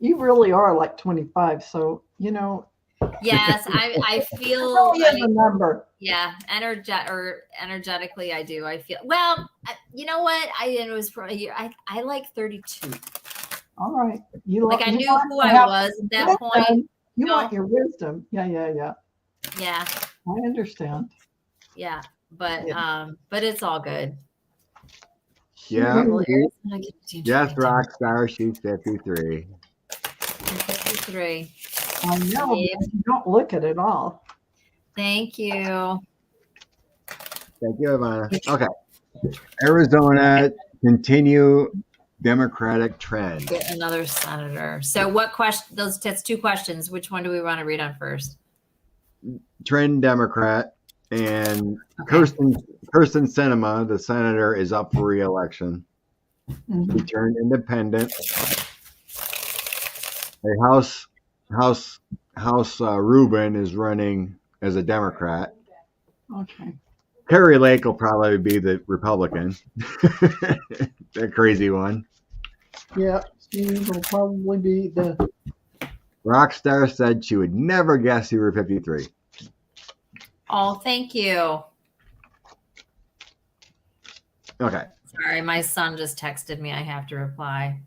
You really are like 25. So, Yes, I feel you have a number. yeah, energetically I do. I feel well. You know what? It was probably I like 32. All right. Like I knew who I was at that point. You want your wisdom. Yeah. Yeah, I understand. yeah, but it's all good. Yeah. Well, Yes, Rockstar. She's 53. 53. I know. Yeah. Because you don't look at it all. Thank you. Thank you, Ivana. Okay. Arizona, continue Democratic trend. Get another senator. So what question? That's 2 questions. Which one do we want to read on first? Trend Democrat. And Kirsten Sinema, the senator, is up for re-election. Mhm. He turned independent. House Rubin is running as a Democrat. Okay. Carrie Lake will probably be the Republican. That crazy one. Yeah, she will probably be the. Rockstar said she would never guess you were 53. Oh, thank you. Okay. Sorry, my son just texted me. I have to reply.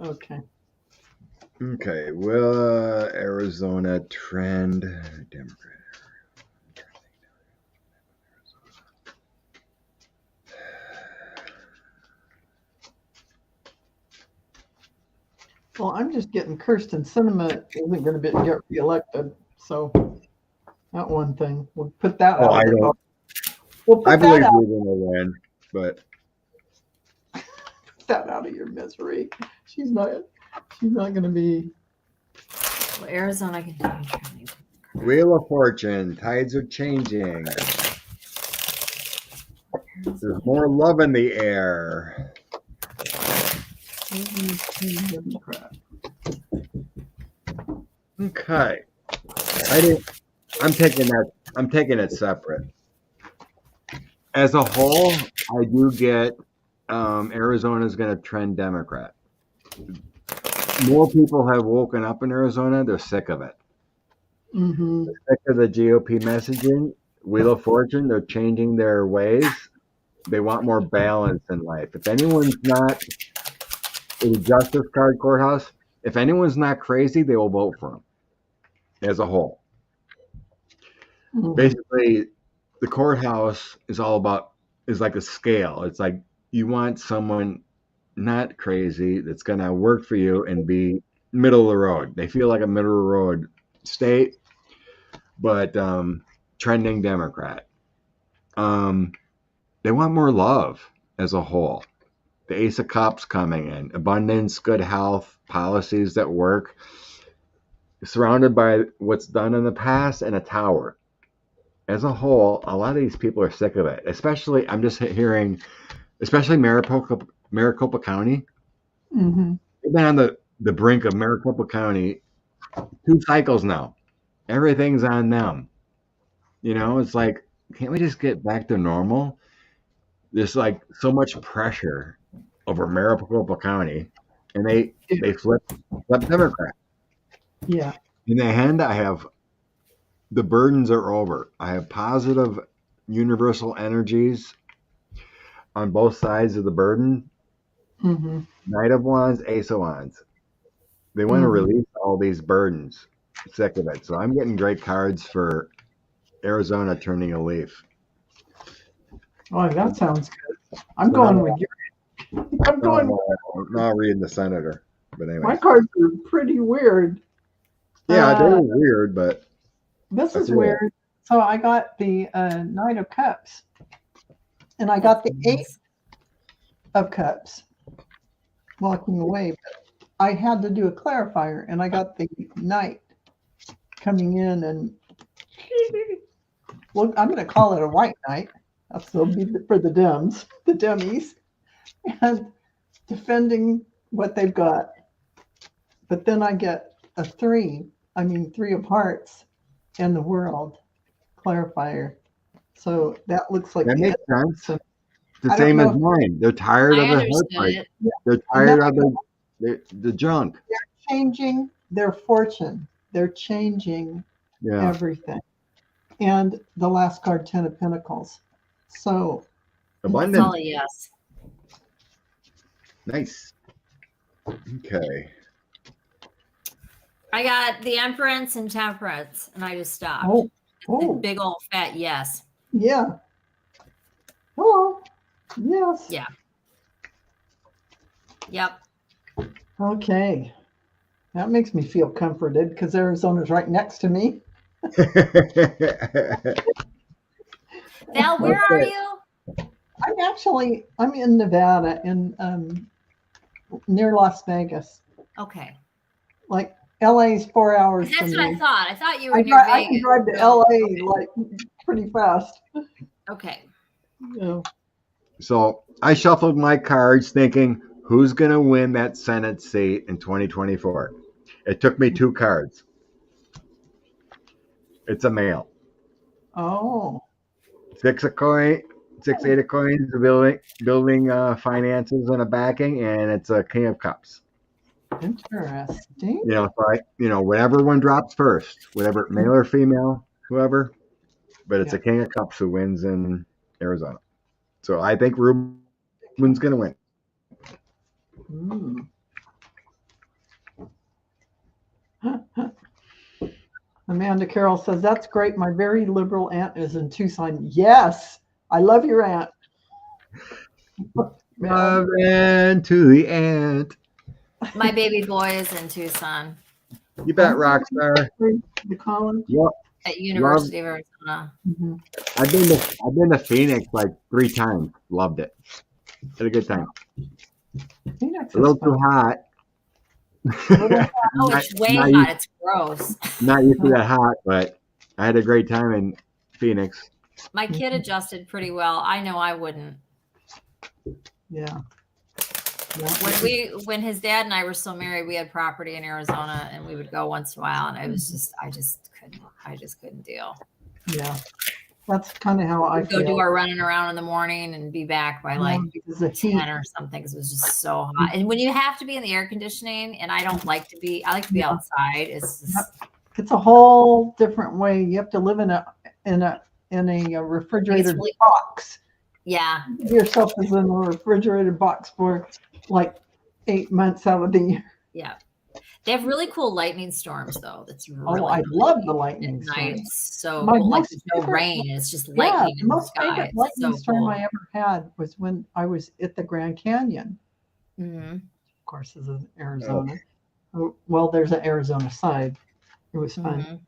Okay. Okay. Well, Arizona trend Democrat. Well, I'm just getting Kirsten Sinema isn't going to get reelected. So that one thing. We'll put that out. I don't. We'll put I believe that we're out. going to win, but Put that out of your misery. She's not going to be. Well, Arizona continues. Wheel of Fortune, tides are changing. There's more love in the air. Democrat. Okay. I'm taking it separate. As a whole, I do get Arizona's going to trend Democrat. More people have woken up in Arizona. They're sick of it. Mm-hmm. Sick of the GOP messaging. Wheel of Fortune, they're changing their ways. They want more balance in life. If anyone's not in the Justice Card Courthouse, if anyone's not crazy, they will vote for them as a whole. Mm-hmm. Basically, the courthouse is like a scale. It's like you want someone not crazy that's going to work for you and be middle of the road. They feel like a middle of the road state, but trending Democrat. They want more love as a whole. The Ace of Cups coming in, abundance, good health, policies that work, surrounded by what's done in the past, and a tower. As a whole, a lot of these people are sick of it. Especially, I'm just hearing, especially Maricopa County. Mm-hmm. They've been on the brink of Maricopa County 2 cycles now. Everything's on them. It's like, can't we just get back to normal? There's like so much pressure over Maricopa County, and they flip Democrat. Yeah. In the end, I have the burdens are over. I have positive universal energies on both sides of the burden. Mm-hmm. Knight of Wands, Ace of Wands. They want to release all these burdens. Sick of it. So I'm getting great cards for Arizona turning a leaf. Oh, that sounds good. I'm going with you. I'm going. Not reading the senator, but anyway. My cards are pretty weird. Yeah, they're weird, but this is weird. So I got the Knight of Cups, and I got the Eight of Cups walking away. But I had to do a clarifier, and I got the Knight coming in, and well, I'm going to call it a white knight. That'll be for the Dems, the Demis, and defending what they've got. But then I get a three of hearts and the world clarifier. So that looks like that makes sense. The same as mine. They're tired of the heartbreak. They're tired of the junk. They're changing their fortune. They're changing everything. And the last card, 10 of Pentacles. So abundance. Yes. Nice. Okay. I got the Empress and Temperance, and I just stopped. Oh. Big old fat yes. Yeah. Hello. Yes. Yeah. Yep. Okay. That makes me feel comforted because Arizona's right next to me. Val, where are you? I'm in Nevada, near Las Vegas. Okay. Like LA's 4 hours. That's from what me. I thought. I thought you were near Vegas. I can drive to LA like pretty fast. Okay. Yeah. So I shuffled my cards thinking, who's going to win that Senate seat in 2024? It took me 2 cards. It's a male. Oh. 6 of coins, 6 8 of coins, building finances and a backing, and it's a King of Cups. Interesting. Whatever one drops first, whatever male or female, whoever, but it's a King of Cups who wins in Arizona. So I think Ruben's going to win. Amanda Carroll says, that's great. My very liberal aunt is in Tucson. Yes. I love your aunt. Love and to the aunt. My baby boy is in Tucson. You bet, Rockstar. The college? Yep. At University of Arizona. Mm-hmm. I've been to Phoenix like 3 times. Loved it. Had a good time. Phoenix a little too hot. Oh, it's way hot. It's gross. Not used to that hot, but I had a great time in Phoenix. My kid adjusted pretty well. I know I wouldn't. Yeah. When his dad and I were still married, we had property in Arizona, and we would go once in a while, and I just couldn't deal. Yeah, that's kind of how I go do our running around in the morning and be back by like 10 or something because it was just so hot. And when you have to be in the air conditioning, and I like to be outside. It's just, It's a whole different way. You have to live in a refrigerated really- box. Yeah. Yourself is in a refrigerated box for like 8 months out of the year. Yeah. They have really cool lightning storms, though. That's really, I really love the at lightning night. storm. It's so My cool. Like most there's no favorite- rain. It's just Yeah, lightning the in the most sky. favorite It's lightning so storm cool. I ever had was when I was at the Grand Canyon. Mhm. Of course, this is Arizona. Oh, well, there's an Arizona side. It was fun. Mhm.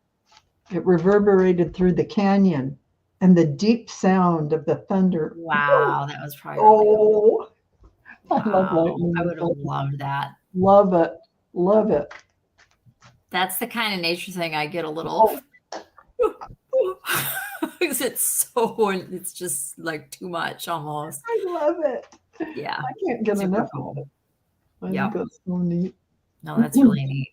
It reverberated through the canyon, and the deep sound of the thunder. Wow, that was probably really cool. Oh, I love Wow. lightning. I would have loved that. Love it. Love it. That's the kind of nature thing I get a little because it's just like too much almost. I love it. Yeah. I can't get Super enough cool. of it. I Yep. think that's so neat. No, that's really neat.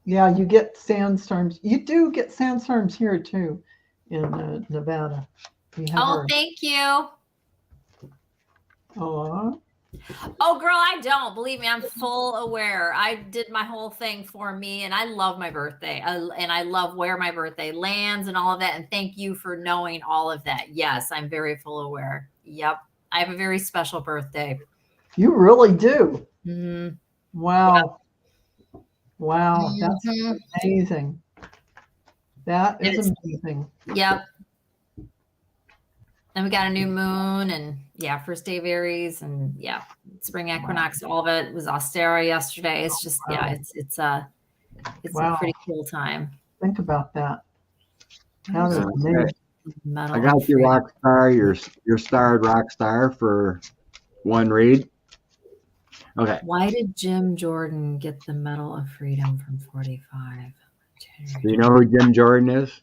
Yeah, you get sandstorms. You do get sandstorms here too, in Nevada. We have Oh, thank you. Aw. Oh, girl, I don't. Believe me, I'm full aware. I did my whole thing for me, and I love my birthday. And I love where my birthday lands and all of that. And thank you for knowing all of that. Yes, I'm very full aware. Yep. I have a very special birthday. You really do. Mhm. Wow. Wow. That's Mhm. amazing. That is It's- amazing. Yep. And we got a new moon, and yeah, first day of Aries, and yeah, spring equinox. All of it was Austera yesterday. It's just yeah, it's a Wow. pretty cool time. Think about that. That is Okay. amazing. Medal I of got you, Freedom. rock star. Your starred rock star for one read. Okay. Why did Jim Jordan get the Medal of Freedom from 45? Do you know who Jim Jordan is?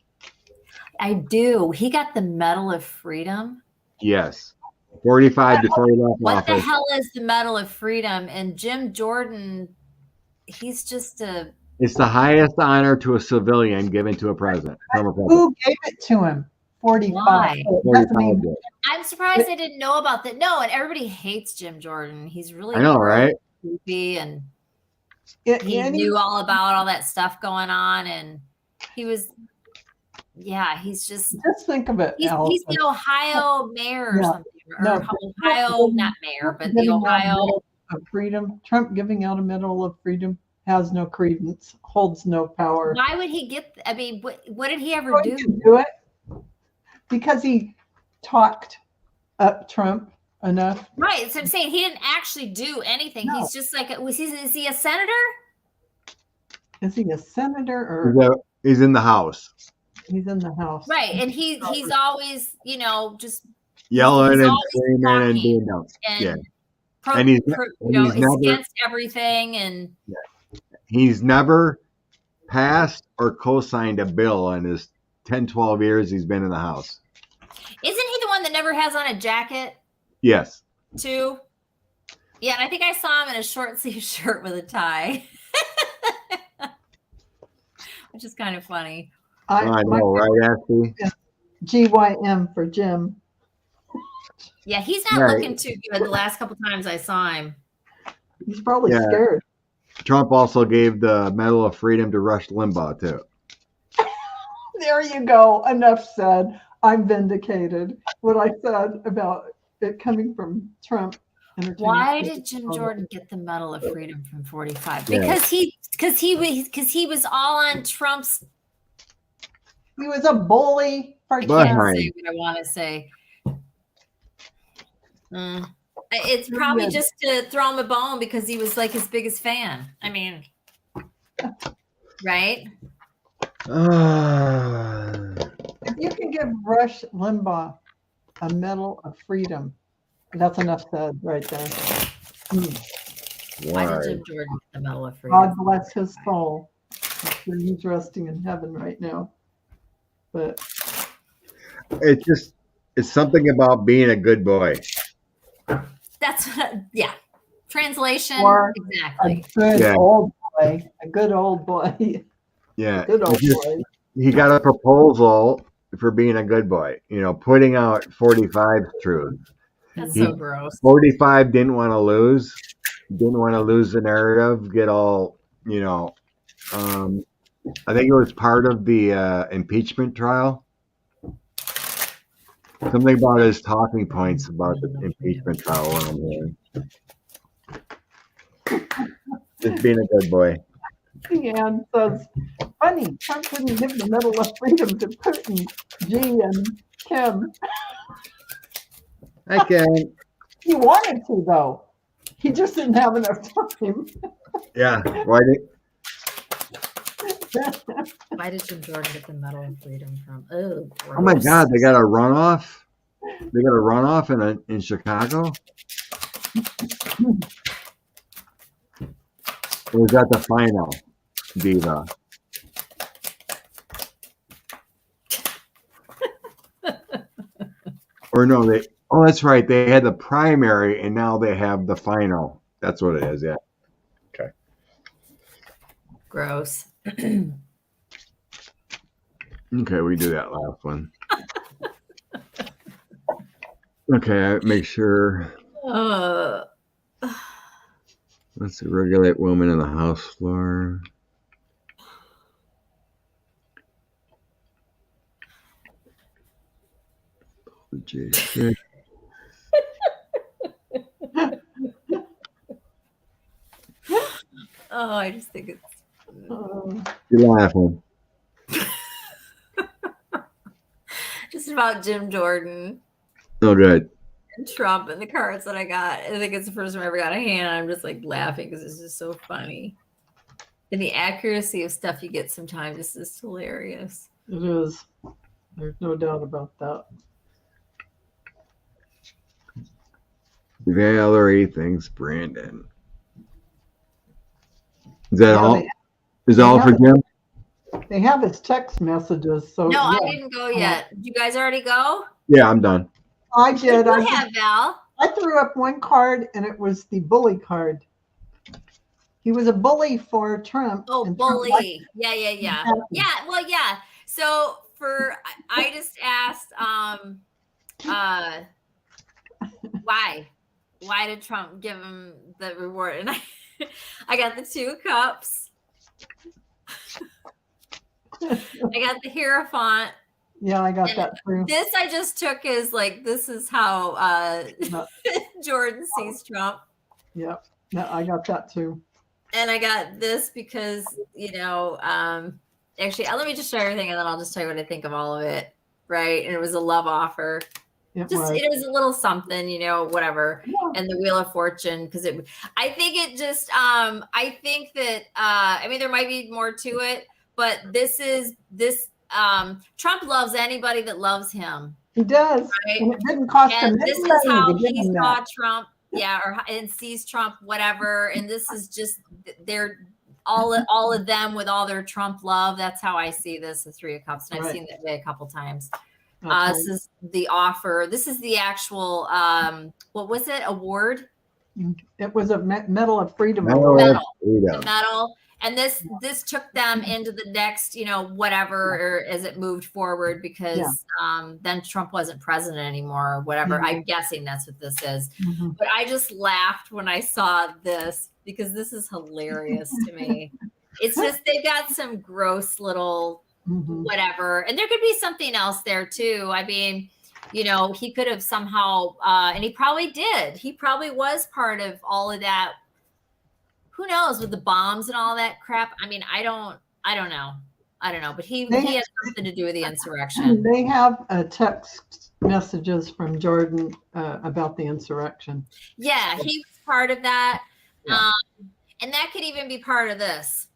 I do. He got the Medal of Freedom. Yes. 45 before he left What the office. hell is the Medal of Freedom? And Jim Jordan, he's just a It's the highest honor to a civilian given to a president. From a president. Who gave it to him? 45. Why? So it doesn't 45 mean- did. I'm surprised I didn't know about that. No, and everybody hates Jim Jordan. He's really I know, right? creepy, and it- he any- knew all about all that stuff going on, and he was, yeah, he's just Just think of it, he's Allison. the Ohio mayor or Yeah. something, or No, Ohio, not mayor, Trump but the giving out a Ohio. Medal of Freedom. Trump giving out a Medal of Freedom has no credence, holds no power. Why would he get? I mean, what did he ever Going do? to do it because he talked up Trump enough. Right. So I'm saying he didn't actually do anything. No. He's just like, is he a senator? Is he a senator or He's in the House. he's in the House? Right. And he's always, just Yelling He's and always screaming and talking. being dumb. and Yeah. pro, And he's pro- and you know, he's is never- against everything. And He's never passed or co-signed a bill in his 10, 12 years he's been in the House. isn't he the one that never has on a jacket Yes. too? Yeah. And I think I saw him in a short sleeve shirt with a tie, which is kind of funny. I know, right, Ashley? GYM for Jim. Yeah. He's not Right. looking too good the last couple times I saw him. He's probably Yeah. scared. Trump also gave the Medal of Freedom to Rush Limbaugh, too. There you go. Enough said. I'm vindicated. What I said about it coming from Trump. Why did Jim Jordan get the Medal of Freedom from 45? Yeah. Because he was all on Trump's. He was a bully for I But- can't Behind. say what I want to say. It's probably just to throw him a bone because he was like his biggest fan. I mean, right? If you can give Rush Limbaugh a Medal of Freedom, that's enough said right there. Why Why? did Jim Jordan get the Medal of Freedom? God bless his soul. I'm sure he's resting in heaven right now. But It's something about being a good boy. That's yeah. Translation, Or a exactly. good Yeah. old boy. A good old boy. Yeah. Good old It's just- boy. he got a proposal for being a good boy, putting out 45's truth. That's He- so gross. 45 didn't want to lose the narrative, get all, I think it was part of the impeachment trial. Something about his talking points about the impeachment trial. What I'm hearing. Just being a good boy. Deanne says, funny, Trump didn't give the Medal of Freedom to Putin, G, and Kim. I can. He wanted to, though. He just didn't have enough time. Yeah. Why did? Why did Jim Jordan get the Medal of Freedom from? Oh, Oh my God! They got a runoff. They got a runoff in Chicago. Or was that the final, Diva? Or no, they. Oh, that's right. They had the primary, and now they have the final. That's what it is. Yeah. Okay. Gross. Okay, we do that last one. Okay, make sure. Let's see, regulate women in the House floor. J6. Oh, I just think it's You're laughing. just about Jim Jordan Oh, good. and Trump and the cards that I got. I think it's the first time I ever got a hand. I'm just like laughing because it's just so funny. And the accuracy of stuff you get sometimes is just hilarious. It is. There's no doubt about that. Valerie thinks Brandon. Is that Yeah, all? they- Is that all for have- Jim? They have his text messages, so No, I yeah. didn't go yet. Did you guys already go? Yeah, I'm done. I did. Go I, ahead, Val. I threw up one card, and it was the bully card. He was a bully for Trump. Oh, and Trump liked bully. Yeah. Exactly. Yeah, well, yeah. So I just asked, why did Trump give him the reward? And I got the 2 cups. I got the Hierophant. Yeah, I got that too. This I just took as like, this is how Jordan sees Trump. Yeah, I got that too. And I got this because, actually, let me just show everything and then I'll just tell you what I think of all of it. Right. And it was a love offer. It was a little something, whatever. Yeah. And the Wheel of Fortune, because I think it just, I think that, there might be more to it, but Trump loves anybody that loves him. He does. Right? And it didn't cost him And this any is money how to give he him saw that. Trump, and sees Trump, whatever. And this is just they're all of them with all their Trump love. That's how I see this, the 3 of Cups, and I've Right. seen that way a couple times. Okay. This is the offer. This is the actual what was it? Award? It was a Medal of Freedom Medal award. of The Freedom. medal. And this took them into the next, whatever, or as it moved forward, because then Trump wasn't president anymore or whatever. Mhm. I'm guessing that's what this is. Mhm. But I just laughed when I saw this because this is hilarious to me. It's just they've got some gross little Mhm. whatever, and there could be something else there too. I mean, he could have somehow, and he probably did. He probably was part of all of that. Who knows, with the bombs and all that crap? I mean, I don't know. But he has something to do with the insurrection. They have text messages from Jordan about the insurrection. Yeah, he was part of that. Yeah. And that could even be part of this,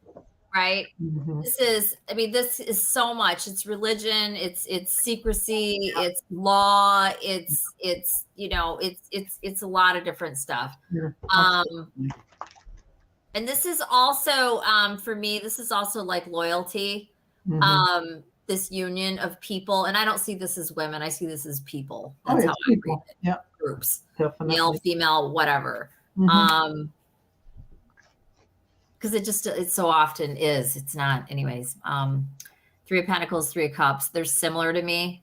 right? Mhm. This is so much. It's religion, it's secrecy, it's law, it's a lot of different stuff. Yeah, And this is also, for me, this is also like loyalty, Mhm. this union of people. And I don't see this as women. I see this as people. Oh, That's it's how I read people. it. Yeah, Groups, definitely. male, female, whatever. Mhm. Because it so often is. It's not, anyways. 3 of Pentacles, 3 of Cups. They're similar to me,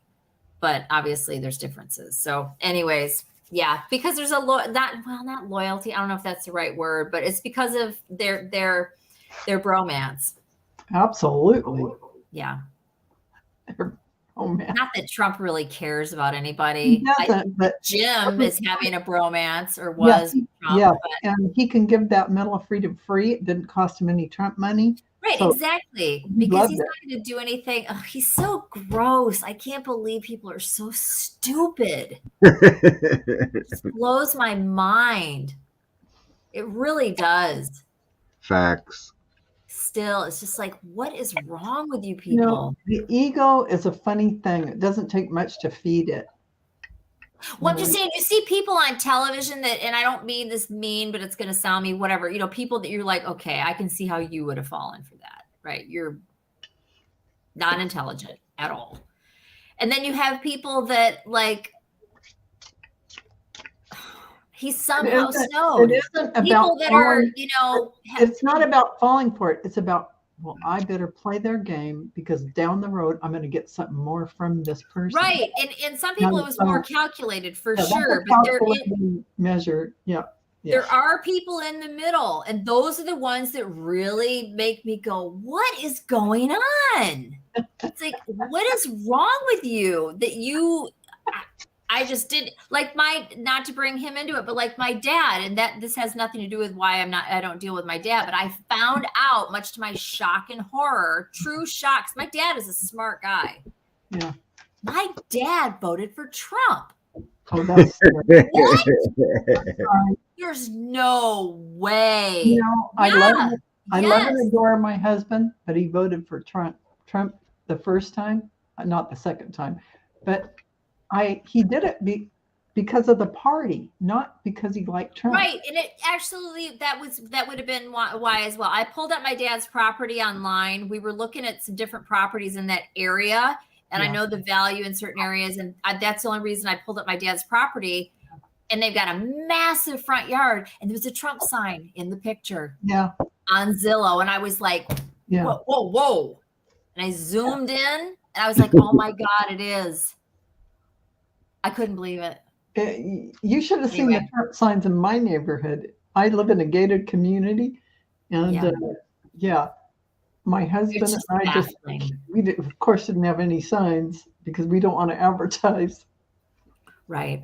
but obviously there's differences. So, anyways, yeah, because there's not loyalty. I don't know if that's the right word, but it's because of their bromance. Absolutely. Yeah. Oh man. Not that Trump really cares about He anybody. doesn't, but Jim is having a bromance, or yeah, was Trump, yeah, but and he can give that mental freedom free. It didn't cost him any Trump money. right, So exactly. he Because loved he's it. not going to do anything. Oh, he's so gross. I can't believe people are so stupid. It just blows my mind. It really does. Facts. Still, it's just like, what is wrong with you You know, people? the ego is a funny thing. It doesn't take much to feed it. Well, I'm just saying, you see people on television that, and I don't mean this mean, but it's going to sound me, whatever, people that you're like, okay, I can see how you would have fallen for that, right? You're not intelligent at all. And then you have people that like, he somehow snowed. It isn't about People that are, falling. It's not about falling for it. It's about, well, I better play their game because down the road I'm going to get something more from this person. right. And some people it was more calculated for Yeah, sure, that's a but calculated measure. Yeah. there Yes. are people in the middle, and those are the ones that really make me go, what is going on? It's like, what is wrong with you that you I just did like not to bring him into it, but like my dad, and that this has nothing to do with why I don't deal with my dad, but I found out, much to my shock and horror, true shocks. My dad is a smart guy. Yeah. My dad voted for Trump. Oh, that's What? There's no way. You know, I love Yes. and adore my husband, but he voted for Trump the first time, not the second time. But he did it because of the party, not because he liked Trump. Right. And it actually, that would have been why as well. I pulled up my dad's property online. We were looking at some different properties in that area, and I know the value in certain areas. And that's the only reason I pulled up my dad's property. And they've got a massive front yard, and there was a Trump sign in the picture. Yeah. On Zillow. And I was like, whoa, whoa, whoa. And I zoomed in, and I was like, oh my God, it is. I couldn't believe it. You should have seen the Trump signs in my neighborhood. I live in a gated community, and my husband and I we of course didn't have any signs because we don't want to advertise. Right.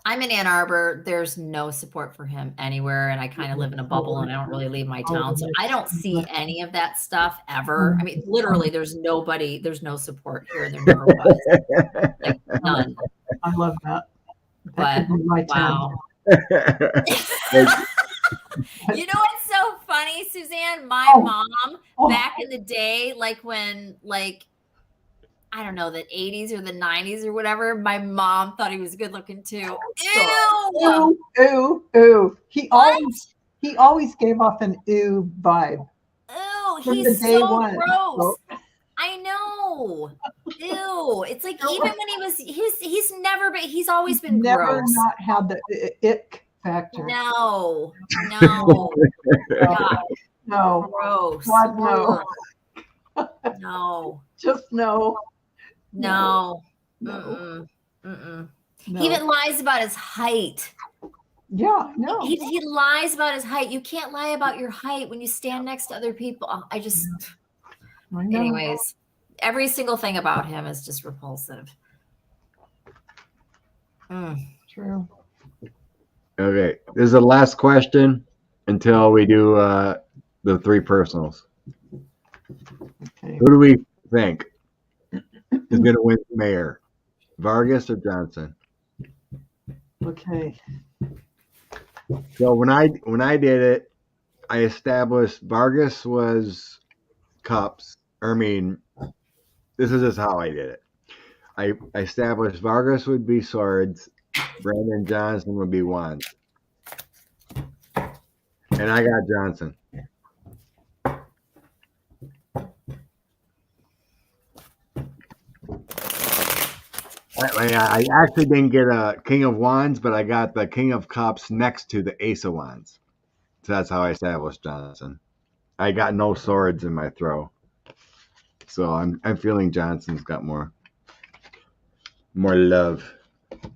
I'm in Ann Arbor. There's no support for him anywhere, and I kind of live in a bubble, and I don't really leave my town, so I don't see any of that stuff ever. I mean, literally, there's no support here. There never was. Like, none. I love that. But wow. You know what's so funny, Suzanne? My mom back in the day, like when I don't know, the 80s or the 90s or whatever, my mom thought he was good looking too. Ew. Ew. He always gave off an ew vibe. Ew, he's so gross. I know. Ew. It's like even when he was he's always been gross. Not had the ick factor. No. God. No. Gross. God, no. No. Just no. No. No. He even lies about his height. Yeah, no. He lies about his height. You can't lie about your height when you stand next to other people. Anyways, every single thing about him is just repulsive. True. Okay, this is the last question until we do the three personals. Okay. Who do we think is going to win mayor, Vargas or Johnson? Okay. So when I did it, I established Vargas was cups. This is just how I did it. I established Vargas would be swords, Brandon Johnson would be wands, and I got Johnson. I actually didn't get a King of Wands, but I got the King of Cups next to the Ace of Wands. So that's how I established Johnson. I got no swords in my throw. So I'm feeling Johnson's got more love.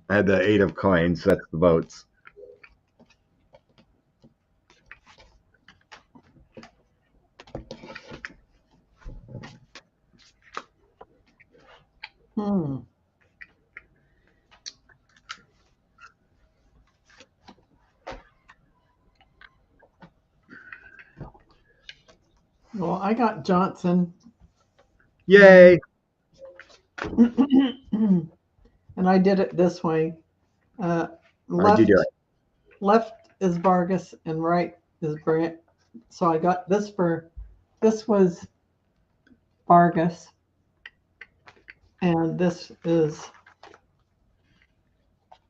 I had the 8 of coins, so that's the votes. Hmm. Well, I got Johnson. Yay! And I did it this way. How'd you Left do it? left is Vargas and right is Brandt. So I got this was Vargas, and this is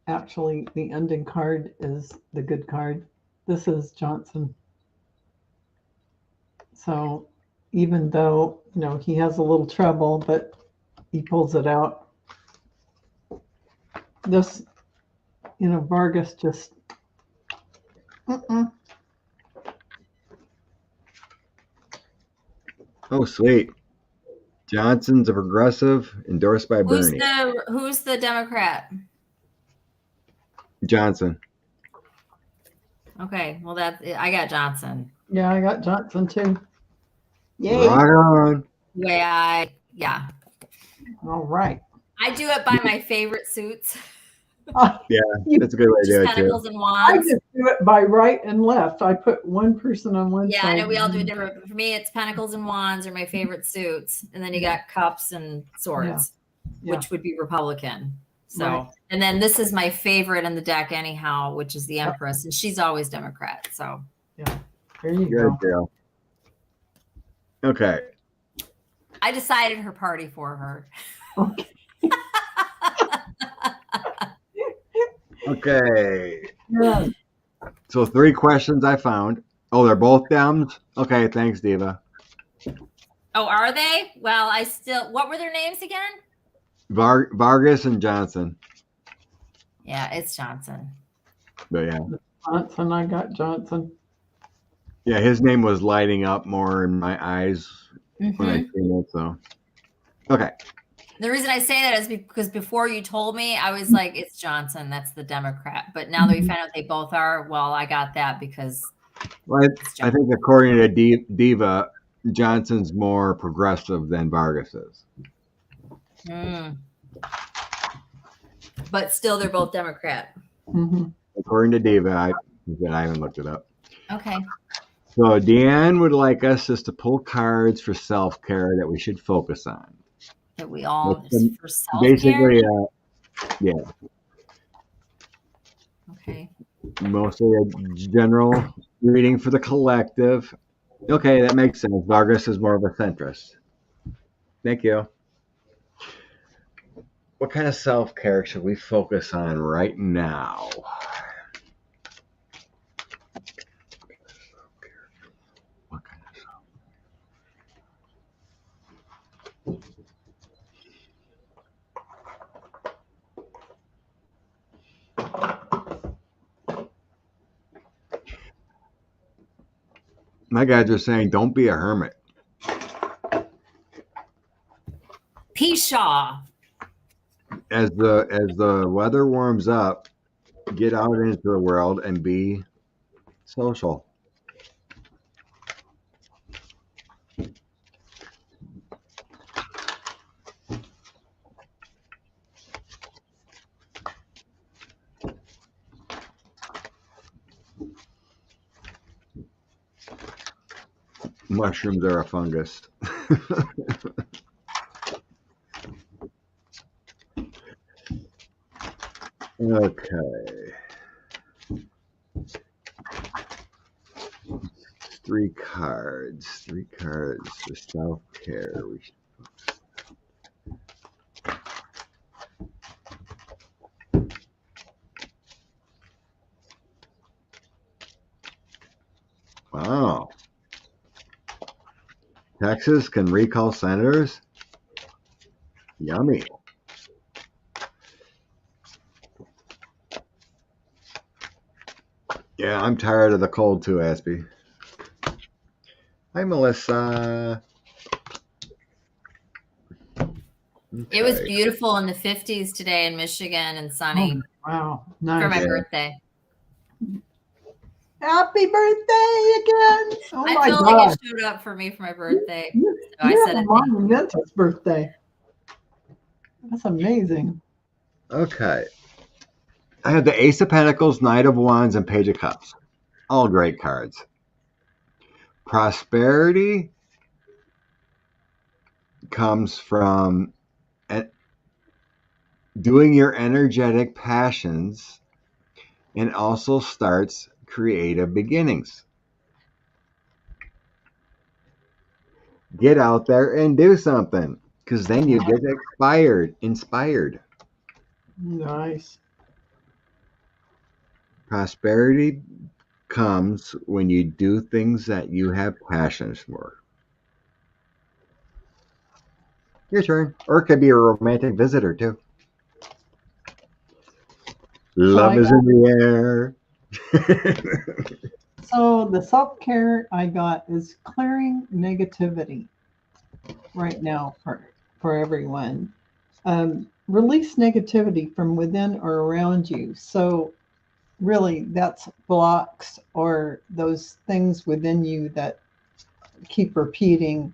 actually the ending card is the good card. This is Johnson. So even though, he has a little trouble, but he pulls it out. This, Vargas just, Oh, sweet. Johnson's a progressive, endorsed by Bernie. Who's the Democrat? Johnson. Okay, well I got Johnson. Yeah, I got Johnson too. Yay. Rock on. Yeah. All right. I do it by my favorite suits. Yeah, that's a good way to do it too. Pentacles and I wands. just do it by right and left. I put one person on one Yeah, side. I know we all do it different. But for me, it's pentacles and wands are my favorite suits, and then you got cups and swords, Yeah. which would be Republican. So, Right. and then this is my favorite in the deck, anyhow, which is the Empress, and she's always Democrat. So, There you Good go. deal. Okay. I decided her party for her. Okay. Okay. Yeah. So 3 questions I found. Oh, they're both Dems? Okay, thanks, Diva. Oh, are they? Well, what were their names again? Vargas and Johnson. Yeah, it's Johnson. But yeah. Johnson, I got Johnson. Yeah, his name was lighting up more in my eyes when I seen it, so. Okay. The reason I say that is because before you told me, I was like, it's Johnson. That's the Democrat. But now that we found out they both are, well, I got that because Well, I think according to Diva, Johnson's more progressive than Vargas is. But still, they're both Democrat. Mm-hmm. According to Diva, I haven't looked it up. Okay. So Deanne would like us just to pull cards for self-care that we should focus on. That we all for self-care? Basically, yeah. Okay. Mostly a general reading for the collective. Okay, that makes sense. Vargas is more of a centrist. Thank you. What kind of self-care should we focus on right now? What kind of self-care? My guys are saying, don't be a hermit. Pshaw. As the weather warms up, get out into the world and be social. Mushrooms are a fungus. Okay. 3 cards. 3 cards for self-care. Wow. Texas can recall senators? Yummy. Yeah, I'm tired of the cold too, Aspie. Hi, Melissa. It was beautiful in the 50s today in Michigan and sunny. Oh, wow. Nice. For my birthday. Happy birthday again. Oh I my feel God. like it showed up for me for my birthday. So I said a it. monumentous birthday. That's amazing. Okay. I have the Ace of Pentacles, Knight of Wands, and Page of Cups. All great cards. Prosperity comes from doing your energetic passions and also starts creative beginnings. Get out there and do something, because then you get inspired. Nice. Prosperity comes when you do things that you have passions for. Your turn. Or it could be a romantic visitor, too. Love is in the air. So the self-care I got is clearing negativity right now for everyone. Release negativity from within or around you. So really that's blocks or those things within you that keep repeating.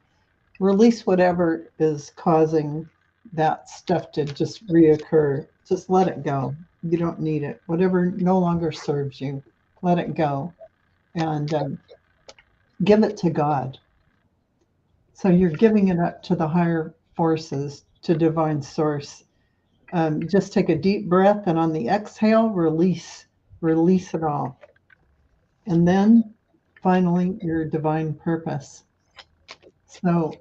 Release whatever is causing that stuff to just reoccur. Just let it go. You don't need it. Whatever no longer serves you, let it go. And give it to God. So you're giving it up to the higher forces, to divine source. Just take a deep breath, and on the exhale, release it all. And then finally, your divine purpose. So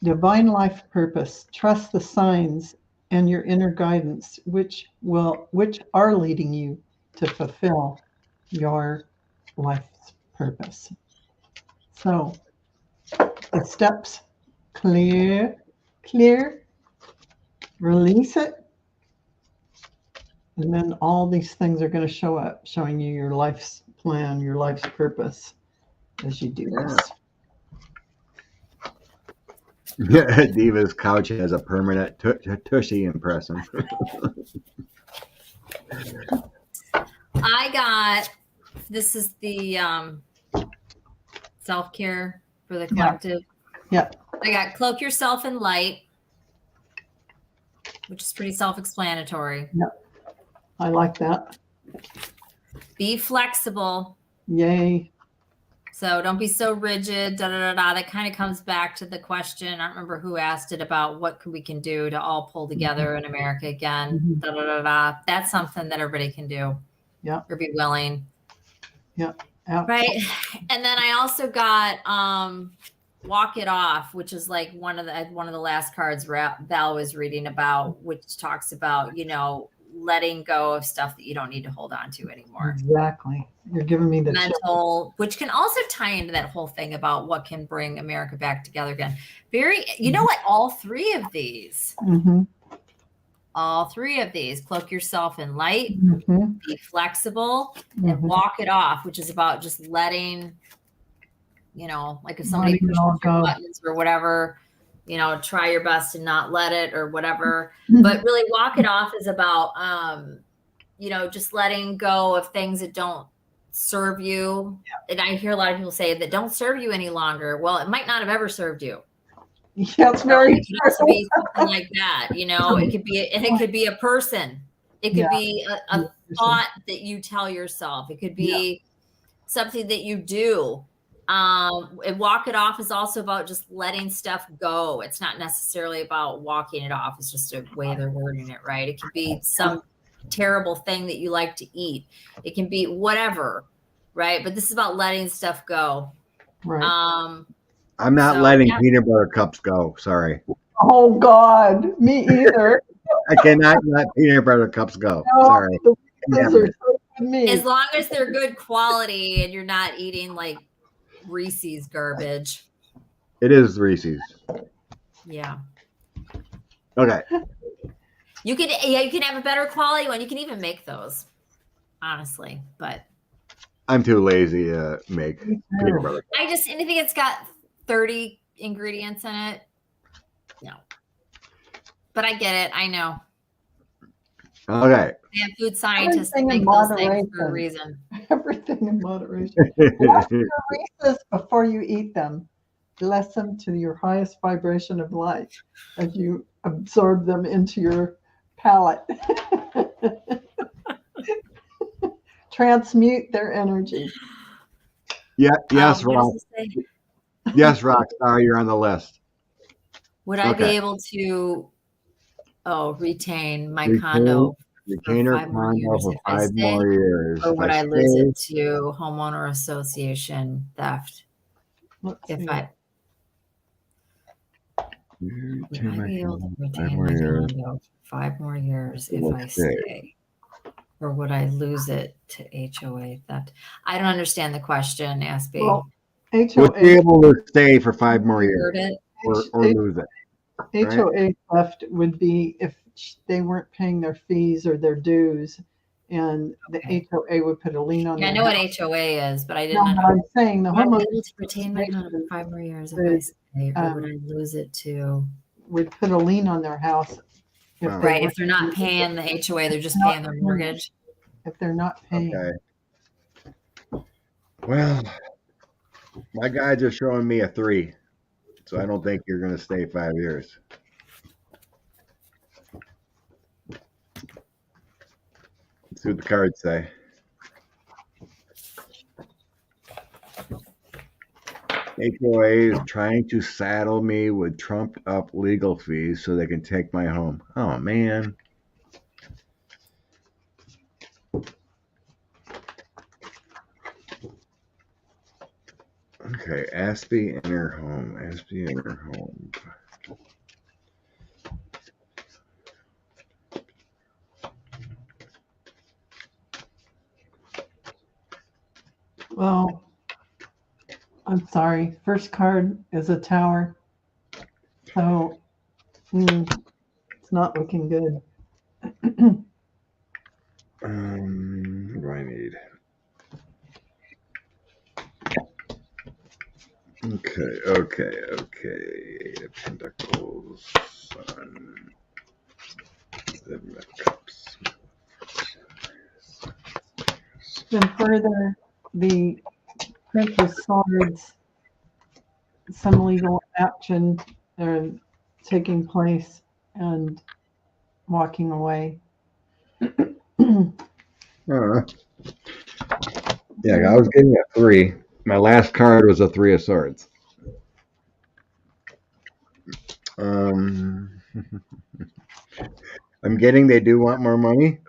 divine life purpose, trust the signs and your inner guidance, which are leading you to fulfill your life's purpose. So the steps: clear, release it, and then all these things are going to show up, showing you your life's plan, your life's purpose as you do this. Diva's couch has a permanent tushy impression. This is the self-care for the collective. Yeah. I got cloak yourself in light, which is pretty self-explanatory. Yeah. I like that. Be flexible. Yay. So don't be so rigid. That kind of comes back to the question. I don't remember who asked it about what we can do to all pull together in America again. That's something that everybody can do. Yeah. Or be willing. Yeah. Right. And then I also got Walk It Off, which is like one of the last cards Val was reading about, which talks about, letting go of stuff that you don't need to hold on to anymore. Exactly. You're giving me the mental, which can also tie into that whole thing about what can bring America back together again. Know what? All three of these, cloak yourself in light, be flexible, and walk it off, which is about just letting, like if somebody pushes your buttons or whatever, try your best to not let it or whatever. But really, walk it off is about, just letting go of things that don't serve you. Yeah. And I hear a lot of people say that don't serve you any longer. Well, it might not have ever served you. Yeah, it's very it can also be something like that. It could be a person. It could be a thought that you tell yourself. It could be something that you do. And walk it off is also about just letting stuff go. It's not necessarily about walking it off. It's just a way they're wording it, right? It could be some terrible thing that you like to eat. It can be whatever, right? But this is about letting stuff go. Right. I'm not letting peanut butter cups go. Sorry. Oh God, me either. I cannot let peanut butter cups go. No, Sorry. As long as they're good quality and you're not eating like Reese's garbage. It is Reese's. Yeah. Okay. You can have a better quality one. You can even make those, honestly. But I'm too lazy to make peanut butter. Anything that's got 30 ingredients in it. No. But I get it. I know. Okay. They have food scientists that make those things for a reason. Everything in moderation. Wash your Reese's before you eat them. bless them to your highest vibration of light as you absorb them into your palate. Transmute their energy. Yeah, yes, What Rock. does it say? Yes, Rockstar, you're on the list. Would I be Okay. able to retain my Retain, condo retain for or 5 more condo years for if I 5 stay? more years. Or If I would I lose stay, it to homeowner association theft? Let's If see. I would retain I my be able to condo for 5 retain more my years. condo for 5 more years if Let's I stay. stay? Or would I lose it to HOA theft? I don't understand the question, Aspie. Well, Would be HOA, able to stay for 5 more years Reword it. or lose it. Right? HOA theft would be if they weren't paying their fees or their dues, and the Okay. HOA would put a lien on Yeah, I their know what house. HOA is, but I No, didn't but know. I'm saying the Would I homeowner be able to retain my condo for association 5 more years if I would, stay, or would I lose it to? would put a lien on their house if Oh. they Right, weren't if they're not paying the HOA, they're just paying their mortgage. if they're not paying. Okay. Well, my guides are showing me a 3, so I don't think you're going to stay 5 years. Let's see what the cards say. HOA is trying to saddle me with trumped up legal fees so they can take my home. Oh, man. Okay, Aspie in her home. Aspie in her home. Well, I'm sorry. First card is a tower, so it's not looking good. What do I need? Okay. 8 of Pentacles, Sun, 7 of Cups. Then further, the Prince of Swords, some legal action taking place and walking away. Yeah, I was getting a 3. My last card was a 3 of Swords. I'm getting they do want more money.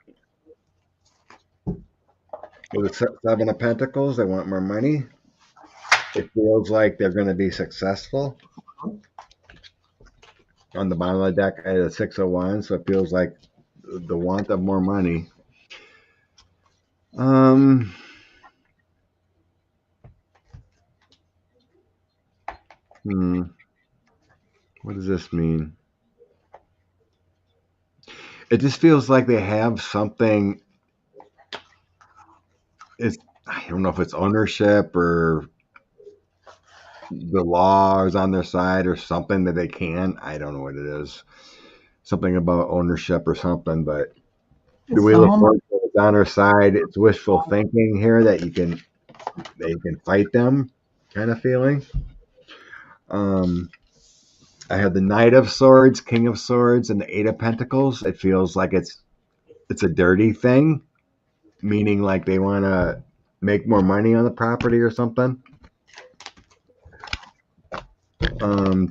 With the 7 of Pentacles, they want more money. It feels like they're going to be successful. On the bottom of the deck, I had a 6 of Wands, so it feels like the want of more money. What does this mean? It just feels like they have something. I don't know if it's ownership or the law is on their side or something that they can. I don't know what it is. Something about ownership or something, but the Wheel of Fortune is on our side. It's wishful thinking here that you can fight them kind of feeling. I have the Knight of Swords, King of Swords, and the 8 of Pentacles. It feels like it's a dirty thing, meaning like they want to make more money on the property or something.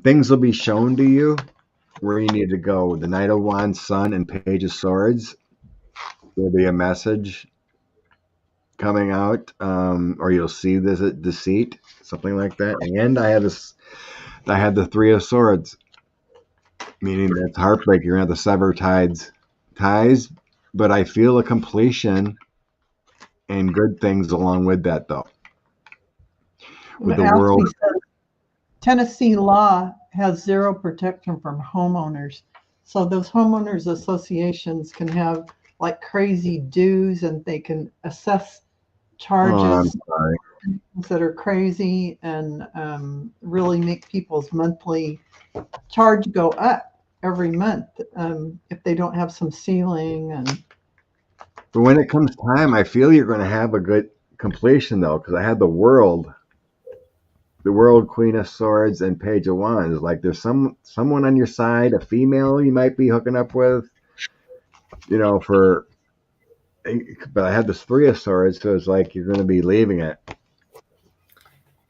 Things will be shown to you where you need to go. The Knight of Wands, Sun, and Page of Swords. There'll be a message coming out, or you'll see this deceit, something like that. And I had the 3 of Swords, meaning that it's heartbreak. You're going to have to sever ties, but I feel a completion and good things along with that, though. With the world. Tennessee law has zero protection from homeowners. So those homeowners associations can have like crazy dues and they can assess charges that are crazy and really make people's monthly charge go up every month if they don't have some ceiling. But when it comes time, I feel you're going to have a good completion, though, because I had the World the World Queen of Swords and Page of Wands. Like there's someone on your side, a female you might be hooking up with, but I had this Three of Swords, so it's like you're going to be leaving it.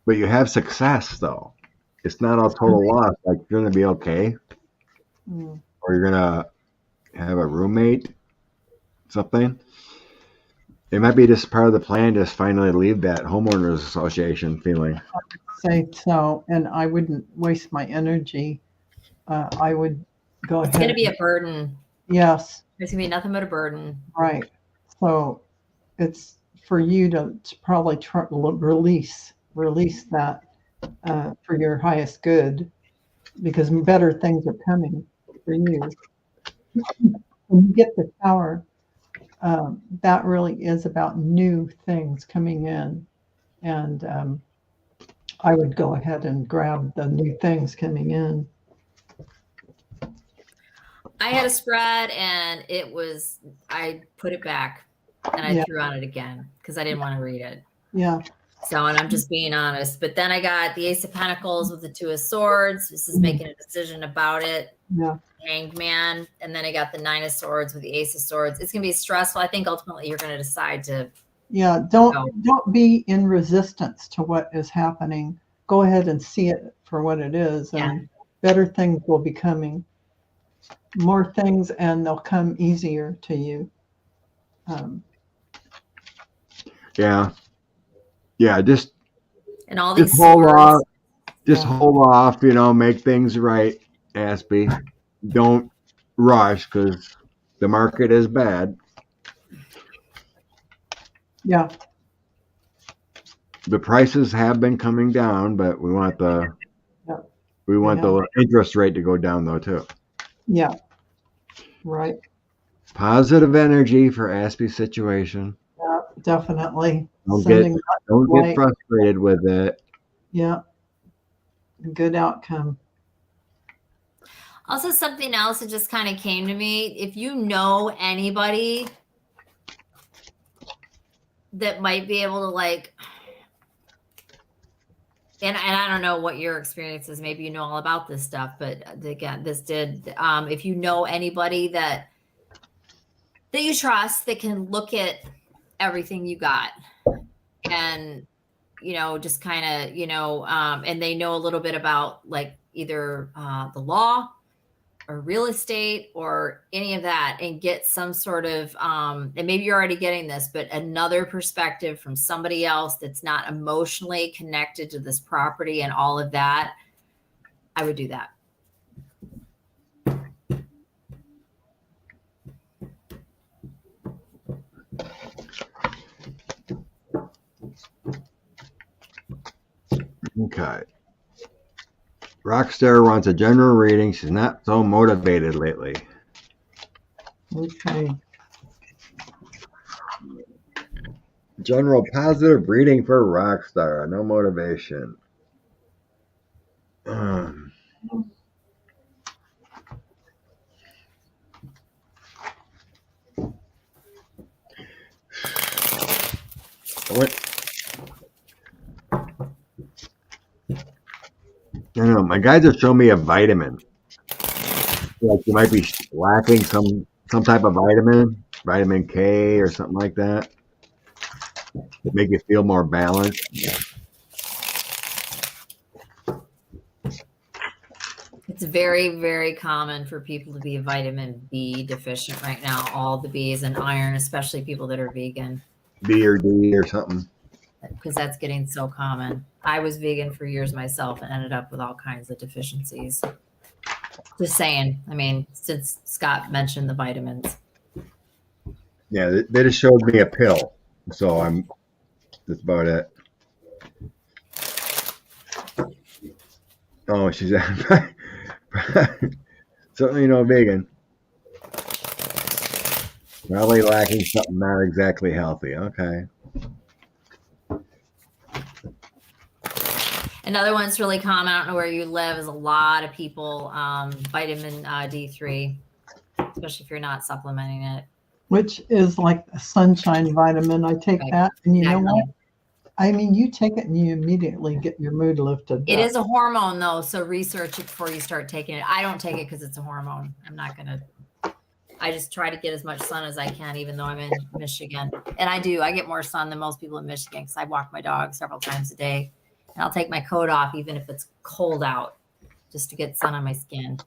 But you have success, though. It's not all total loss. Like you're going to be okay, or you're going to have a roommate, something. It might be just part of the plan, just finally leave that homeowners association feeling. Say so, and I wouldn't waste my energy. I would go ahead. It's going to be a burden. Yes. It's going to be nothing but a burden. Right. So it's for you to probably release that for your highest good, because better things are coming for you. When you get the Tower, that really is about new things coming in. And I would go ahead and grab the new things coming in. I had a spread and I put it back and I threw on it again because I didn't want to read it. Yeah. So, and I'm just being honest, but then I got the Ace of Pentacles with the Two of Swords. This is making a decision about it. Yeah. Hanged Man. And then I got the Nine of Swords with the Ace of Swords. It's going to be stressful. I think ultimately you're going to decide to. Yeah. Don't be in resistance to what is happening. Go ahead and see it for what it is. And better things will be coming. More things, and they'll come easier to you. Just and all these hold off. Hold off. Make things right, Aspie. Don't rush because the market is bad. Yeah. The prices have been coming down, but we want the interest rate to go down though too. Yeah. Right. Positive energy for Aspie's situation. Yeah, definitely. Don't get frustrated with it. Yeah. Good outcome. Also, something else that just kind of came to me. If you know anybody that might be able to and I don't know what your experience is. Maybe you know all about this stuff, but again, if you know anybody that you trust that can look at everything you got and, just kind of, and they know a little bit about either the law or real estate or any of that, and get some sort of, and maybe you're already getting this, but another perspective from somebody else that's not emotionally connected to this property and all of that, I would do that. Okay. Rockstar wants a general reading. She's not so motivated lately. Okay. General positive reading for Rockstar. No motivation. I don't know. My guys have shown me a vitamin. Like you might be lacking some type of vitamin K or something like that. Make you feel more balanced. It's very, very common for people to be vitamin B deficient right now. All the B's and iron, especially people that are vegan. B or D or something. Because that's getting so common. I was vegan for years myself and ended up with all kinds of deficiencies. Just saying. I mean, since Scott mentioned the vitamins. Yeah, they just showed me a pill. So that's about it. Oh, she's certainly no vegan. Probably lacking something not exactly healthy. Okay. Another one that's really common, I don't know where you live, is a lot of people, vitamin D3, especially if you're not supplementing it. Which is like a sunshine vitamin. I take that, and you know what? I mean, you take it and you immediately get your mood lifted. It is a hormone, though, so research it before you start taking it. I don't take it because it's a hormone. I'm not going to. I just try to get as much sun as I can, even though I'm in Michigan. And I do. I get more sun than most people in Michigan because I walk my dog several times a day. And I'll take my coat off even if it's cold out just to get sun on my skin.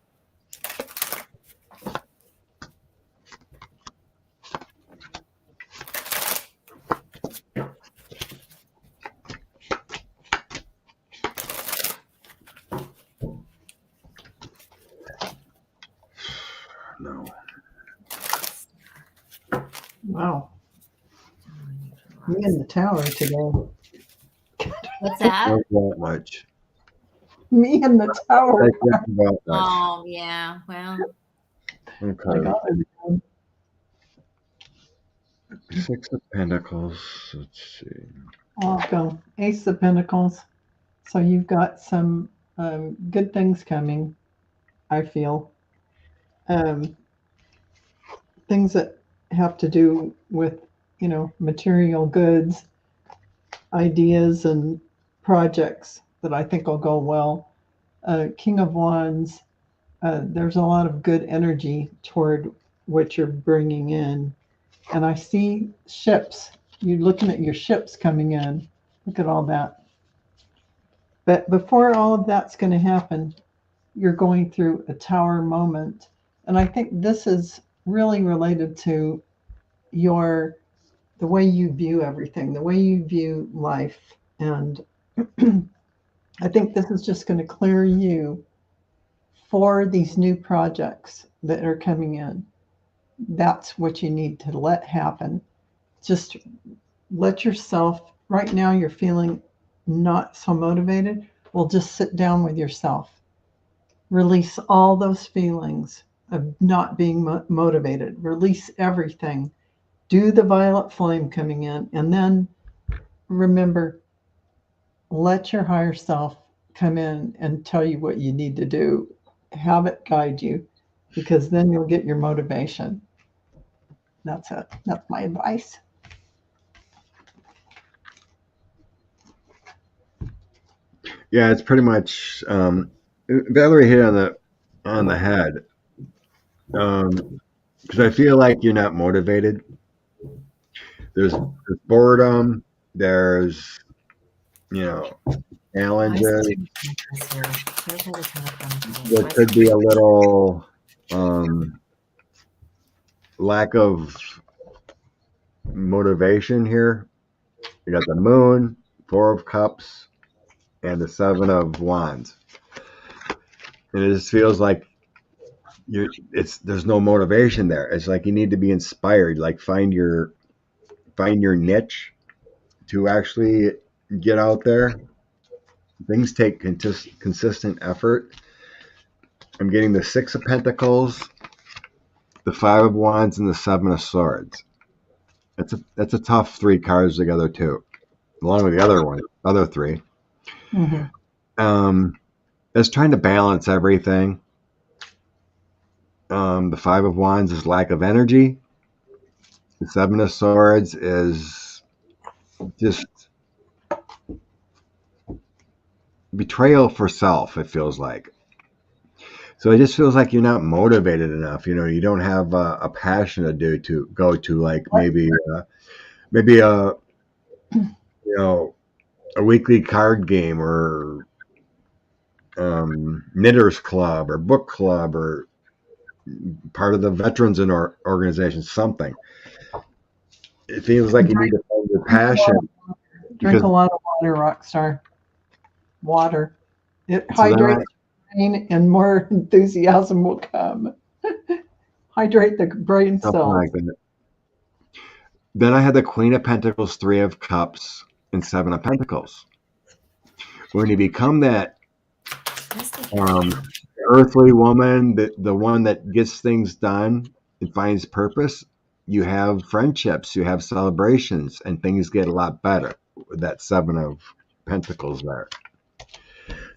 No. Wow. Me in the tower today. What's that? Not that much. Me in the tower. I think about that. Oh, yeah. Well, I Okay. got it again. 6 of Pentacles. Let's see. I'll go. Ace of Pentacles. So you've got some good things coming, I feel. Things that have to do with, material goods, ideas, and projects that I think will go well. King of Wands, there's a lot of good energy toward what you're bringing in. And I see ships. You're looking at your ships coming in. Look at all that. But before all of that's going to happen, you're going through a tower moment. And I think this is really related to the way you view everything, the way you view life. And I think this is just going to clear you for these new projects that are coming in. That's what you need to let happen. Just let yourself, right now you're feeling not so motivated. Well, just sit down with yourself. Release all those feelings of not being motivated. Release everything. Do the violet flame coming in. And then remember, let your higher self come in and tell you what you need to do. Have it guide you, because then you'll get your motivation. That's it. That's my advice. Yeah, it's pretty much Valerie hit on the head. Because I feel like you're not motivated. There's boredom. There's challenges. There could be a little lack of motivation here. You got the Moon, 4 of Cups, and the 7 of Wands. And it just feels like there's no motivation there. It's like you need to be inspired, like find your niche to actually get out there. Things take consistent effort. I'm getting the 6 of Pentacles, the 5 of Wands, and the 7 of Swords. That's a tough 3 cards together too, along with the other 3. Mm-hmm. It's trying to balance everything. The 5 of Wands is lack of energy. The 7 of Swords is just betrayal for self, it feels like. So it just feels like you're not motivated enough. You don't have a passion to go to, like maybe a a weekly card game or knitters club or book club or part of the veterans in our organization, something. It feels like you need to find your passion. Drink a lot of water, Rockstar. Water. It hydrates the brain and more enthusiasm will come. Hydrate the brain cells. Like that. Then I had the Queen of Pentacles, 3 of Cups, and 7 of Pentacles. When you become that earthly woman, the one that gets things done and finds purpose, you have friendships, you have celebrations, and things get a lot better with that 7 of Pentacles there.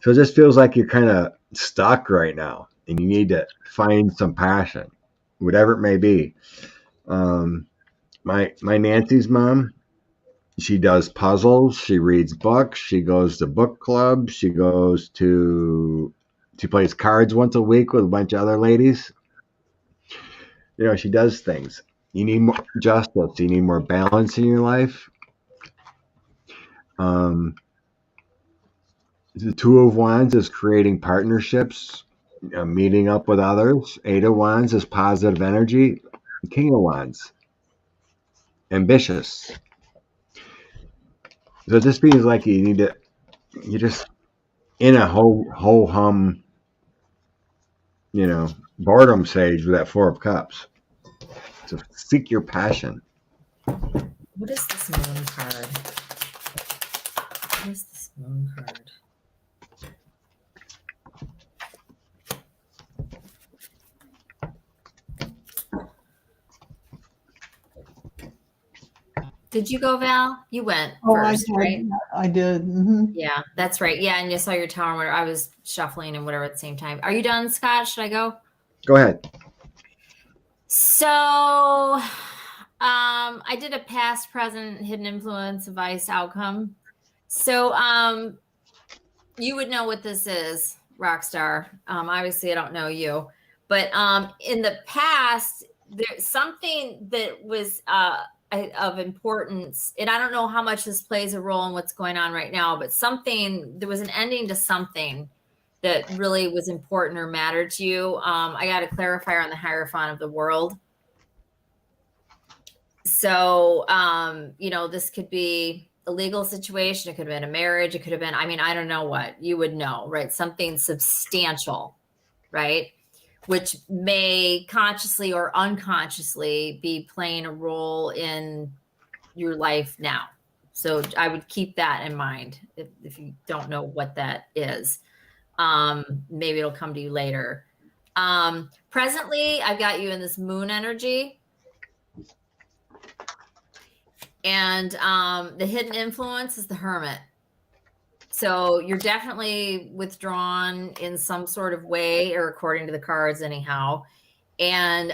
So it just feels like you're kind of stuck right now, and you need to find some passion, whatever it may be. My Nancy's mom, She does puzzles. She reads books. She goes to book clubs. She plays cards once a week with a bunch of other ladies. She does things. You need more justice. You need more balance in your life. The Two of Wands is creating partnerships, meeting up with others. Eight of Wands is positive energy. King of Wands, ambitious. So it just feels like you're just in a ho hum, boredom stage with that Four of Cups. So seek your passion. What is this moon card? What is this moon card? Did you go, Val? You went first, right? I did. Yeah, that's right. Yeah, and you saw your tower. Where I was shuffling and whatever at the same time. Are you done, Scott? Should I go? Go ahead. So, I did a past, present, hidden influence, advice, outcome. So, you would know what this is, Rockstar. Obviously, I don't know you, but in the past, there's something that was of importance, and I don't know how much this plays a role in what's going on right now, but there was an ending to something that really was important or mattered to you. I got a clarifier on the Hierophant of the World. So, this could be a legal situation. It could have been a marriage. It could have been, I don't know what you would know, right? Something substantial, right? Which may consciously or unconsciously be playing a role in your life now. So I would keep that in mind if you don't know what that is. Maybe it'll come to you later. Presently, I've got you in this moon energy. And the hidden influence is the Hermit. So you're definitely withdrawn in some sort of way, or according to the cards anyhow. And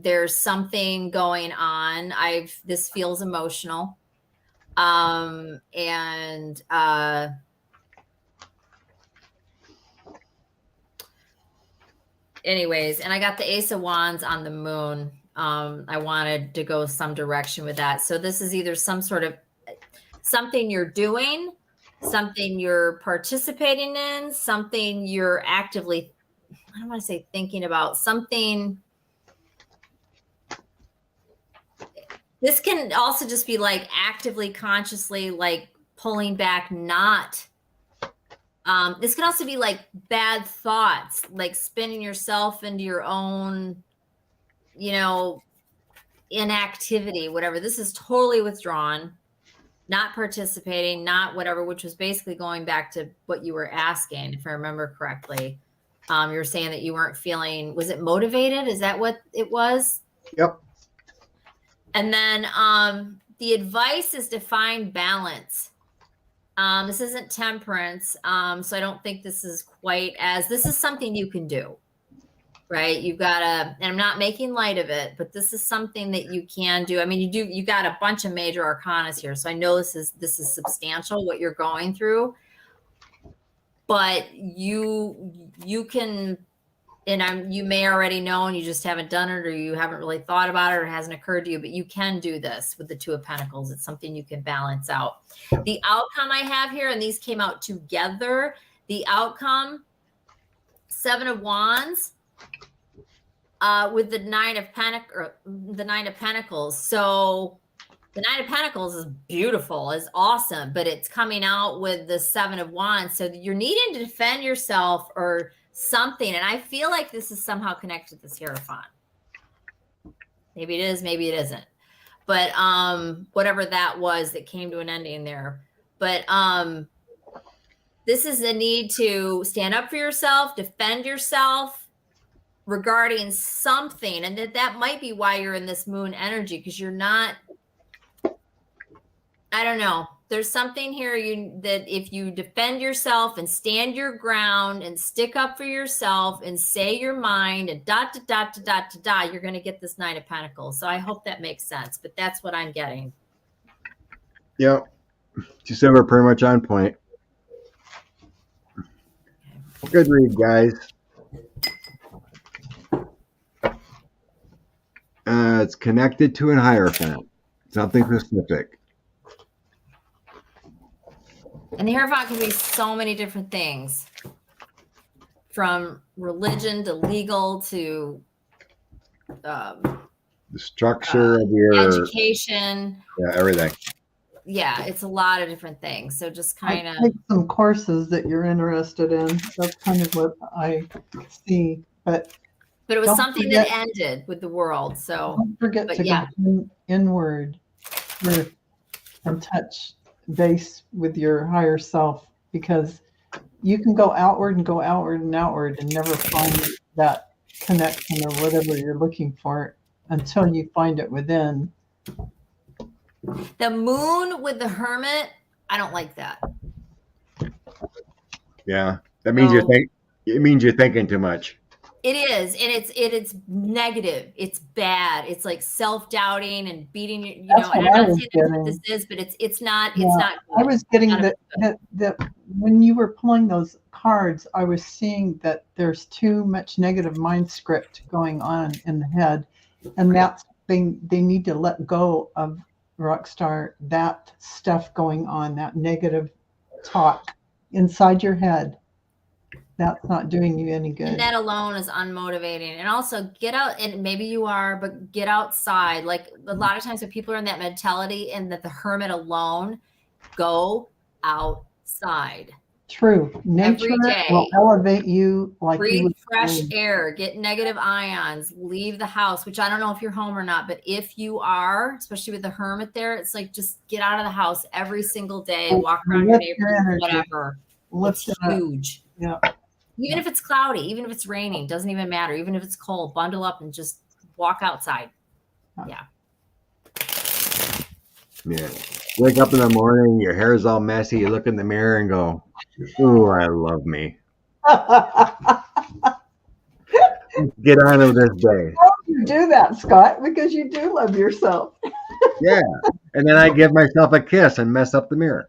there's something going on. This feels emotional. Anyways, and I got the Ace of Wands on the moon. I wanted to go some direction with that. So this is either some sort of something you're doing, something you're participating in, something you're actively, I don't want to say thinking about, something. This can also just be like actively, consciously, like pulling back, not. This can also be like bad thoughts, like spinning yourself into your own, inactivity, whatever. This is totally withdrawn, not participating, not whatever, which was basically going back to what you were asking, if I remember correctly. You were saying that you weren't feeling, was it motivated? Is that what it was? Yep. And then the advice is to find balance. This isn't temperance. So I don't think this is this is something you can do, right? You've got and I'm not making light of it, but this is something that you can do. You got a bunch of major arcanas here. So I know this is substantial, what you're going through, but you can, and you may already know, and you just haven't done it, or you haven't really thought about it, or it hasn't occurred to you, but you can do this with the Two of Pentacles. It's something you can balance out. The outcome I have here, and these came out together, the outcome, Seven of Wands, with the Nine of Pentacles. So the Nine of Pentacles is beautiful, is awesome, but it's coming out with the Seven of Wands. So you're needing to defend yourself or something. And I feel like this is somehow connected to this Hierophant. Maybe it is, maybe it isn't. But whatever that was that came to an ending there. But this is a need to stand up for yourself, defend yourself regarding something. And that might be why you're in this moon energy, because you're not, I don't know. There's something here that if you defend yourself and stand your ground and stick up for yourself and say your mind and you're going to get this Nine of Pentacles. So I hope that makes sense, but that's what I'm getting. Yep. She said we're pretty much on point. Good read, guys. It's connected to an Hierophant. Something specific. And the Hierophant can be so many different things, from religion to legal to The structure of your education. everything. Yeah, it's a lot of different things. So just kind of take some courses that you're interested in. That's kind of what I see. But it was don't something forget- that ended with the world. So don't forget but to yeah. go inward first and touch base with your higher self, because you can go outward and go outward and outward and never find that connection or whatever you're looking for until you find it within. The moon with the Hermit, I don't like that. Yeah, that means it means you're thinking too much. It is, and it's negative. It's bad. It's like self-doubting and beating you know. And I'm not saying that's what this is, but it's not. Yeah, it's not. Good. I was getting None of that it's good. that when you were pulling those cards, I was seeing that there's too much negative mind script going on in the head, and that's they need to let go of, Rockstar, that stuff going on, that negative talk inside your head. That's not doing you any good. And that alone is unmotivating. And also get out, and maybe you are, but get outside. Like a lot of times when people are in that mentality and that the Hermit alone, go outside. True. Nature Every day. will elevate you like you Breathe would fresh breathe. air, get negative ions, leave the house, which I don't know if you're home or not, but if you are, especially with the Hermit there, it's like just get out of the house every single day, walk around your Lift your neighborhood, energy. whatever. Lift It's it up. huge. Yeah. Even if it's cloudy, even if it's raining, doesn't even matter. Even if it's cold, bundle up and just walk outside. Yeah. Yeah. Wake up in the morning, your hair's all messy. You look in the mirror and go, "Ooh, I love me." Get on with this day. You do that, Scott, because you do love yourself. Yeah. And then I give myself a kiss and mess up the mirror.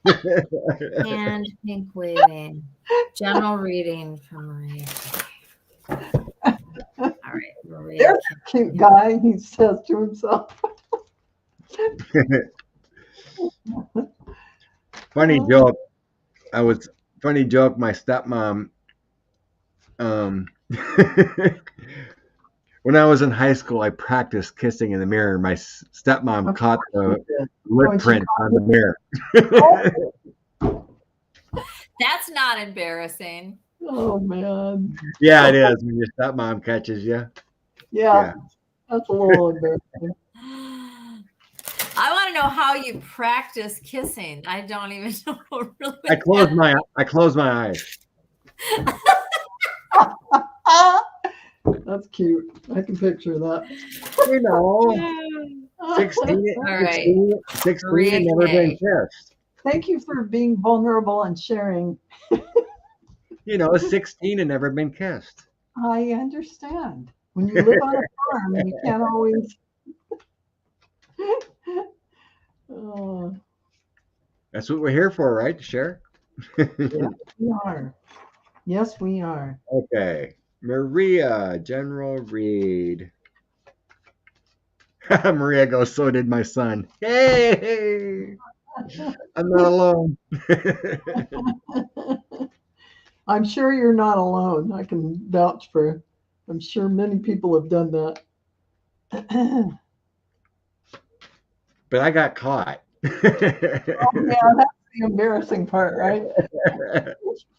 And pink waving. General reading from Maria. All right, Maria. There's a cute guy, he says to himself. Funny joke. Funny joke. My stepmom, when I was in high school, I practiced kissing in the mirror. My stepmom caught the lip print on the mirror. That's not embarrassing. Oh, man. Yeah, it is when your stepmom catches you. Yeah. That's a little embarrassing. I want to know how you practice kissing. I don't even know. Really. I close my eyes. That's cute. I can picture that. You know, 16 All right. 16 and never been kissed. Thank you for being vulnerable and sharing. You know, 16 and never been kissed. I understand. When you live on a farm, you can't always. Oh, That's what we're here for, right? To share. yes, we are. Yes, we are. Okay. Maria, general read. Maria goes, so did my son. Hey, I'm not alone. I'm sure you're not alone. I can vouch for. I'm sure many people have done that. But I got caught. Oh, yeah, that's the embarrassing part, right?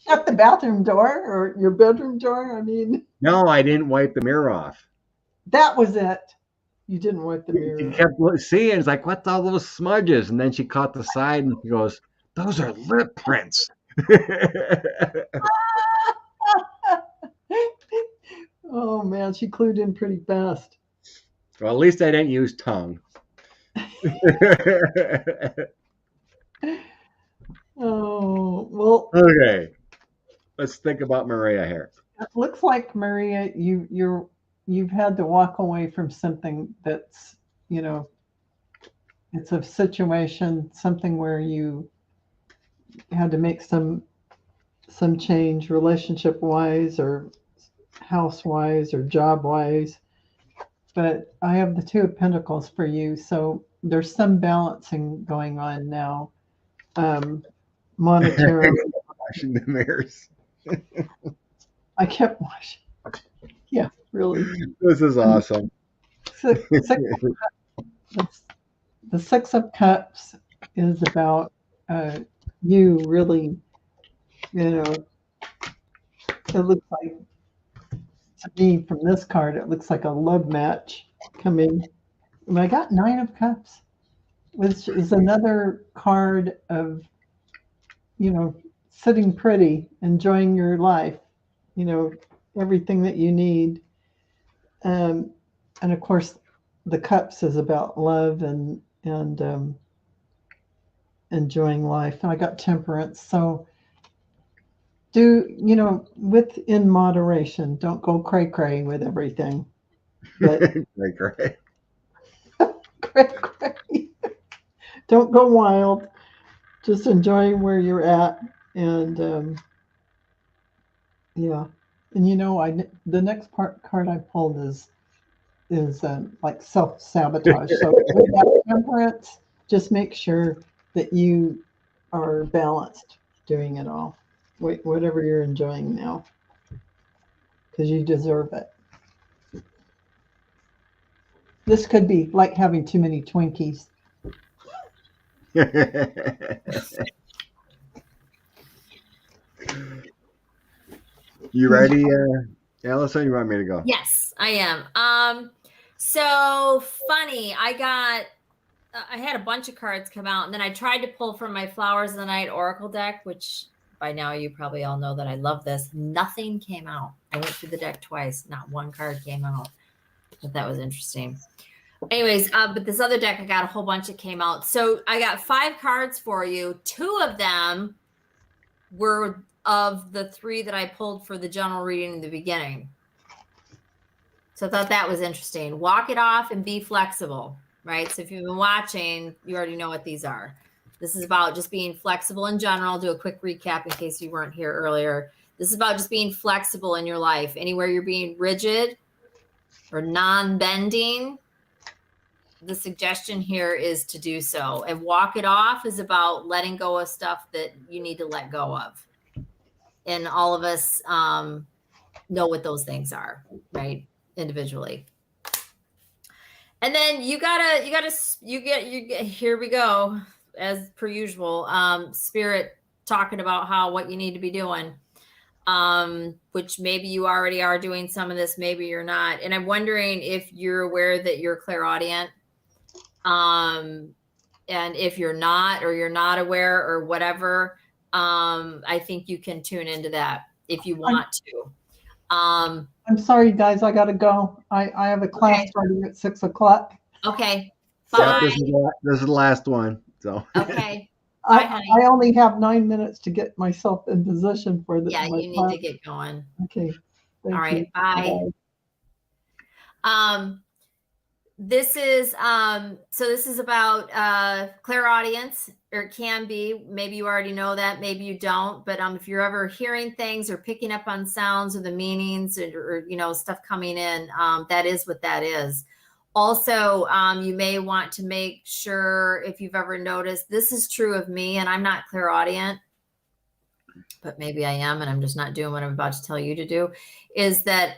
Shut the bathroom door or your bedroom door. I mean, No, I didn't wipe the mirror off. that was it. You didn't wipe the She mirror. kept seeing, it's like, what's all those smudges? And then she caught the side and she goes, those are lip prints. Oh man, she clued in pretty fast. Well, at least I didn't use tongue. Oh well, Okay, let's think about Maria here. it looks like Maria, you've had to walk away from something that's, it's a situation, something where you had to make some change relationship wise or house wise or job wise. But I have the Two of Pentacles for you, so there's some balancing going on now, monetarily. Washing the mirrors. I kept watching. Yeah, really. This is awesome. Six, the Six of Cups is about you really, you know, it looks like, to me, from this card, it looks like a love match coming. And I got Nine of Cups, which is another card of, sitting pretty, enjoying your life, everything that you need. And of course, the Cups is about love and enjoying life. And I got Temperance. So do, within moderation. Don't go cray cray with everything. But Great. cray cray. Don't go wild. Just enjoying where you're at. And yeah. And the next card I pulled is like self-sabotage. So with that Temperance, just make sure that you are balanced doing it all. Whatever you're enjoying now, because you deserve it. This could be like having too many Twinkies. You ready, Allison? You want me to go? Yes, I am. So funny. I had a bunch of cards come out, and then I tried to pull from my Flowers of the Night Oracle deck, which by now you probably all know that I love this. Nothing came out. I went through the deck twice. Not one card came out. But that was interesting. Anyways, but this other deck, I got a whole bunch that came out. So I got 5 cards for you. 2 of them were of the 3 that I pulled for the general reading in the beginning. So I thought that was interesting. Walk it off and be flexible, right? So if you've been watching, you already know what these are. This is about just being flexible in general. I'll do a quick recap in case you weren't here earlier. This is about just being flexible in your life. Anywhere you're being rigid or non-bending, the suggestion here is to do so. And walk it off is about letting go of stuff that you need to let go of. And all of us know what those things are, right? Individually. And then you get here we go, as per usual. Spirit talking about what you need to be doing. Which maybe you already are doing some of this, maybe you're not. And I'm wondering if you're aware that you're clairaudient. And if you're not, or you're not aware or whatever, I think you can tune into that if you want to. I'm sorry, guys, I gotta go. I have a class starting at 6 o'clock. Okay. Bye. Bye. This is the last one. So okay. I only have 9 minutes to get myself in position for the. Yeah, you need to get going. Okay. All right. Bye. This is about clairaudience, or it can be. Maybe you already know that, maybe you don't. But if you're ever hearing things or picking up on sounds or the meanings or stuff coming in, that is what that is. Also, you may want to make sure, if you've ever noticed, this is true of me, and I'm not clairaudient, but maybe I am, and I'm just not doing what I'm about to tell you to do, is that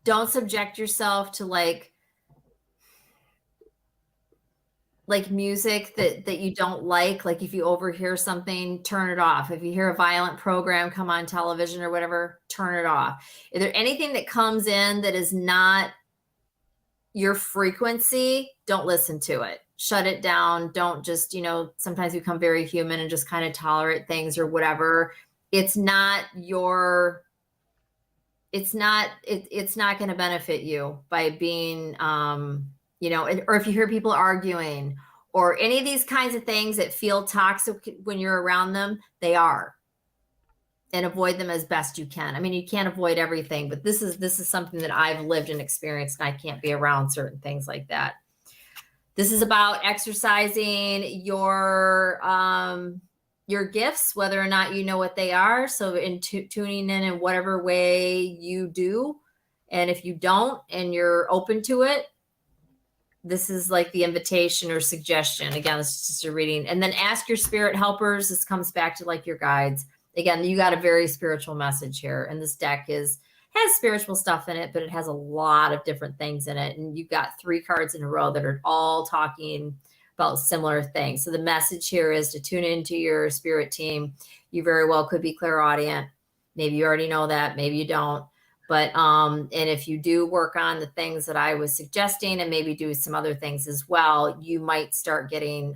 don't subject yourself to like music that you don't like. Like if you overhear something, turn it off. If you hear a violent program come on television or whatever, turn it off. Is there anything that comes in that is not your frequency? Don't listen to it. Shut it down. Don't just, sometimes you become very human and just kind of tolerate things or whatever. It's not going to benefit you by being, or if you hear people arguing or any of these kinds of things that feel toxic when you're around them, they are. and avoid them as best you can. I mean, you can't avoid everything, but this is something that I've lived and experienced, and I can't be around certain things like that. This is about exercising your gifts, whether or not you know what they are. So tuning in whatever way you do. And if you don't, and you're open to it, this is like the invitation or suggestion. Again, it's just a reading. And then ask your spirit helpers. This comes back to like your guides. Again, you got a very spiritual message here. And this deck has spiritual stuff in it, but it has a lot of different things in it. And you've got 3 cards in a row that are all talking about similar things. So the message here is to tune into your spirit team. You very well could be clairaudient. Maybe you already know that, maybe you don't. But and if you do work on the things that I was suggesting and maybe do some other things as well, you might start getting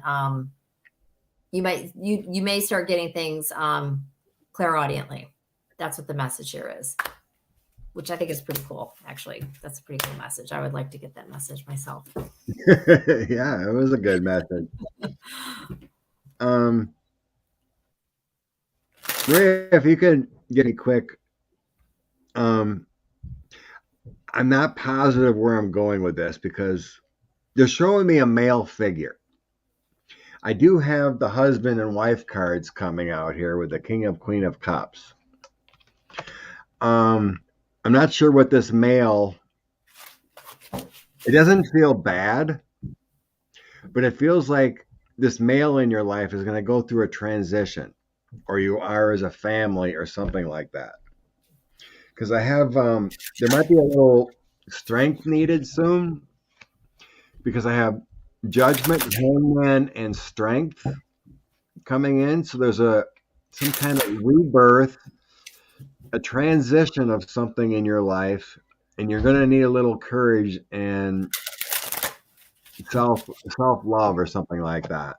you may start getting things clairaudiently. That's what the message here is, which I think is pretty cool. Actually, that's a pretty cool message. I would like to get that message myself. Yeah, it was a good message. Ray, if you could get me quick, I'm not positive where I'm going with this because they're showing me a male figure. I do have the husband and wife cards coming out here with the King of Queen of Cups. I'm not sure what this male, it doesn't feel bad, but it feels like this male in your life is going to go through a transition, or you are as a family or something like that. Because I have, there might be a little strength needed soon because I have Judgment, Hangman, and Strength coming in. So there's some kind of rebirth, a transition of something in your life, and you're going to need a little courage and self-love or something like that.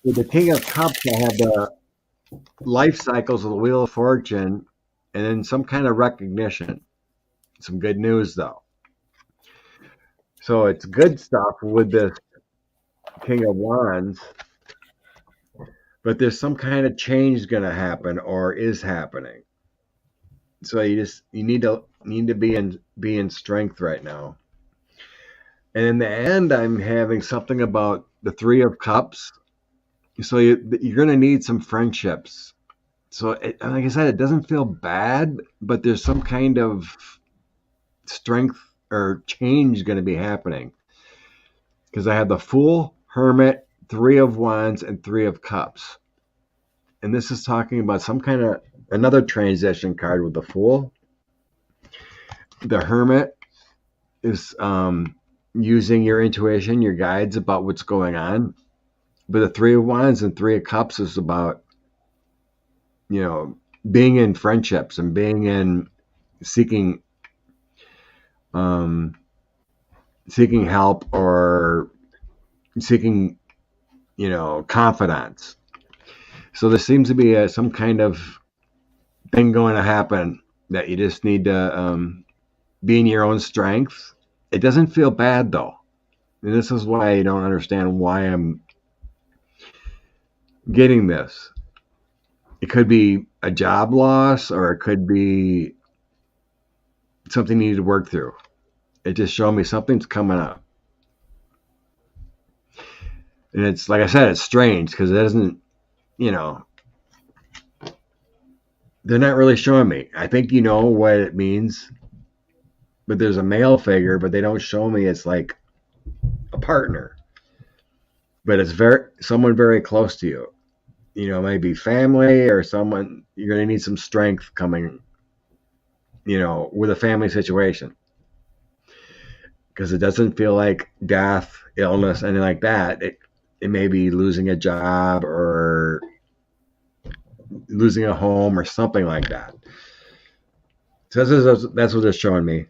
With the King of Cups, I have the life cycles of the Wheel of Fortune, and then some kind of recognition. Some good news, though. So it's good stuff with this King of Wands, but there's some kind of change going to happen or is happening. So you need to be in strength right now. And in the end, I'm having something about the 3 of Cups. So you're going to need some friendships. So like I said, it doesn't feel bad, but there's some kind of strength or change going to be happening. Because I have the Fool, Hermit, 3 of Wands, and 3 of Cups. And this is talking about some kind of another transition card with the Fool. The Hermit is using your intuition, your guides about what's going on. But the 3 of Wands and 3 of Cups is about, being in friendships and being in seeking help or seeking, confidence. So there seems to be some kind of thing going to happen that you just need to be in your own strength. It doesn't feel bad, though. And this is why I don't understand why I'm getting this. It could be a job loss, or it could be something you need to work through. It just showed me something's coming up. And it's, like I said, it's strange because it doesn't, they're not really showing me. I think you know what it means, but there's a male figure, but they don't show me it's like a partner. But it's someone very close to you. Maybe family or someone. You're going to need some strength coming, with a family situation. Because it doesn't feel like death, illness, anything like that. It may be losing a job or losing a home or something like that. So that's what it's showing me.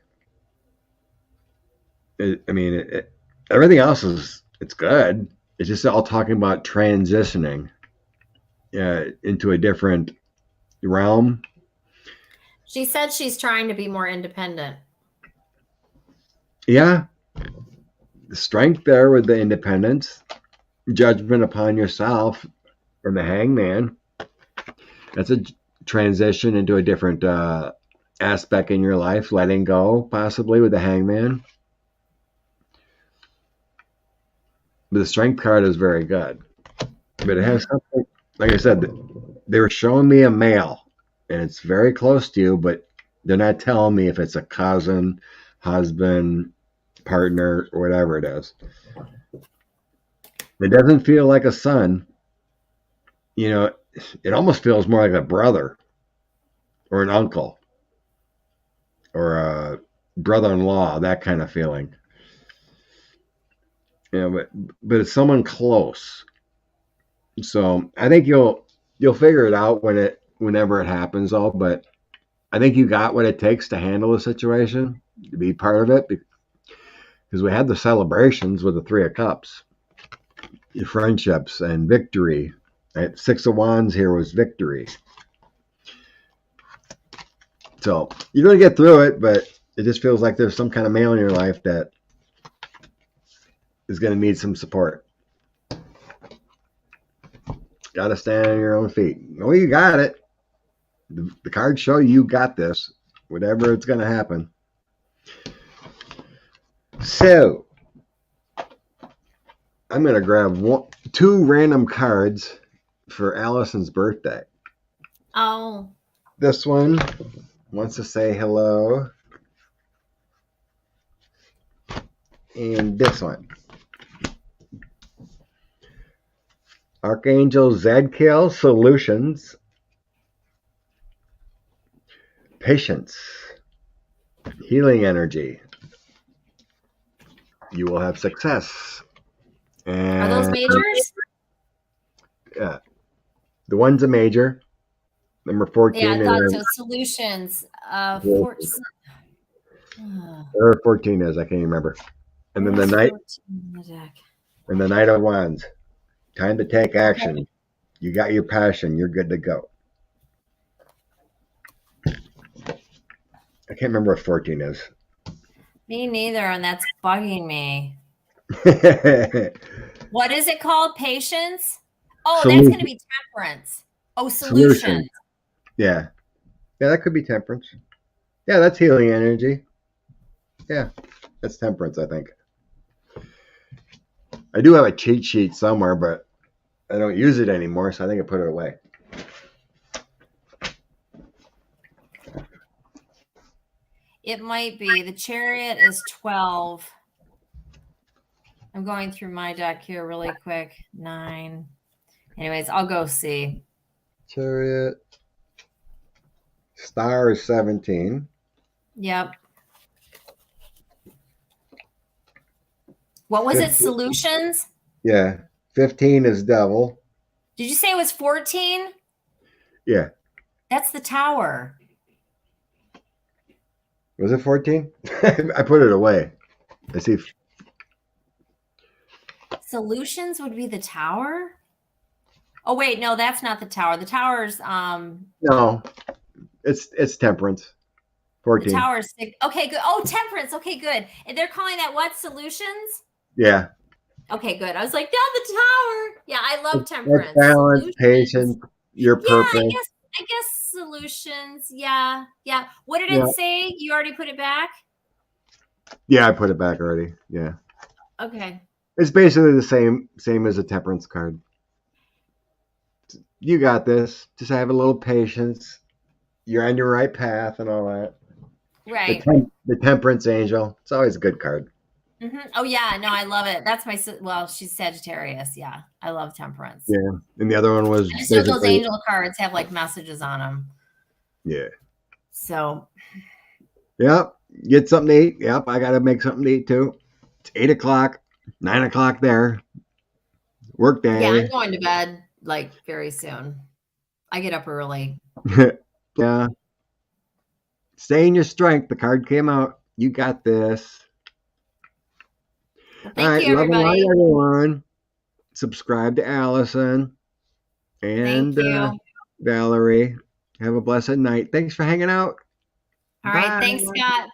Everything else it's good. It's just all talking about transitioning into a different realm. She said she's trying to be more independent. Yeah. The strength there with the independence, judgment upon yourself. And the Hangman. That's a transition into a different aspect in your life, letting go, possibly, with the Hangman. But the Strength card is very good. But it has something, like I said, they were showing me a male, and it's very close to you, but they're not telling me if it's a cousin, husband, partner, or whatever it is. It doesn't feel like a son. You know, it almost feels more like a brother or an uncle or a brother-in-law, that kind of feeling. You know, but it's someone close. So I think you'll figure it out whenever it happens, all. But I think you got what it takes to handle the situation, to be part of it, because we had the celebrations with the Three of Cups, your friendships and victory. Six of Wands here was victory. So you're going to get through it, but it just feels like there's some kind of male in your life that is going to need some support. Got to stand on your own feet. Oh, you got it. The cards show you got this, whatever it's going to happen. So I'm going to grab two random cards for Allison's birthday. Oh. This one wants to say hello. And this one. Archangel Zadkiel Solutions. Patience. Healing energy. You will have success. And Are those majors? Yeah. The one's a major. Number 14. Yeah, I thought so. Solutions. 14. Or 14 is, I can't remember. And then the Knight. And the Knight of Wands. Time to take action. Okay. You got your passion. You're good to go. I can't remember what 14 is. Me neither, and that's bugging me. What is it called? Patience? Oh, Solution. That's going to be temperance. Oh, solution. Yeah. Yeah, that could be temperance. Yeah, that's healing energy. Yeah, that's temperance, I think. I do have a cheat sheet somewhere, but I don't use it anymore, so I think I put it away. It might be. The Chariot is 12. I'm going through my deck here really quick. 9. Anyways, I'll go see. Chariot. Star is 17. Yep. What was 15. It? Solutions? Yeah. 15 is Devil. Did you say it was 14? Yeah. That's the Tower. Was it 14? I put it away. I see. Solutions would be the Tower? Oh, wait. No, that's not the Tower. The Tower's... No. It's Temperance. 14. The Tower's 6. Okay, good. Oh, Temperance. Okay, good. And they're calling that what? Solutions? Yeah. Okay, good. I was like, not the Tower. Yeah, I love Temperance. Balance, patience, your purpose. Yeah, I guess Solutions. Yeah. What did it say? You already put it back? Yeah, I put it back already. Yeah. Okay. It's basically the same as a Temperance card. You got this. Just have a little patience. You're on your right path and all that. Right. The Temperance Angel. It's always a good card. Mm-hmm. Oh, yeah. No, I love it. That's she's Sagittarius. Yeah. I love Temperance. Yeah. And the other one was... Those angel cards have like messages on them. Yeah. So... Yep. Get something to eat. Yep. I got to make something to eat too. It's 8 o'clock, 9 o'clock there. Work day. Yeah, I'm going to bed like very soon. I get up early. Yeah. Stay in your strength. The card came out. You got this. Well, thank you, everybody. Love and light, everyone. Subscribe to Allison and Valerie. Have a blessed night. Thanks for hanging out. All right. Thanks, Scott. Bye.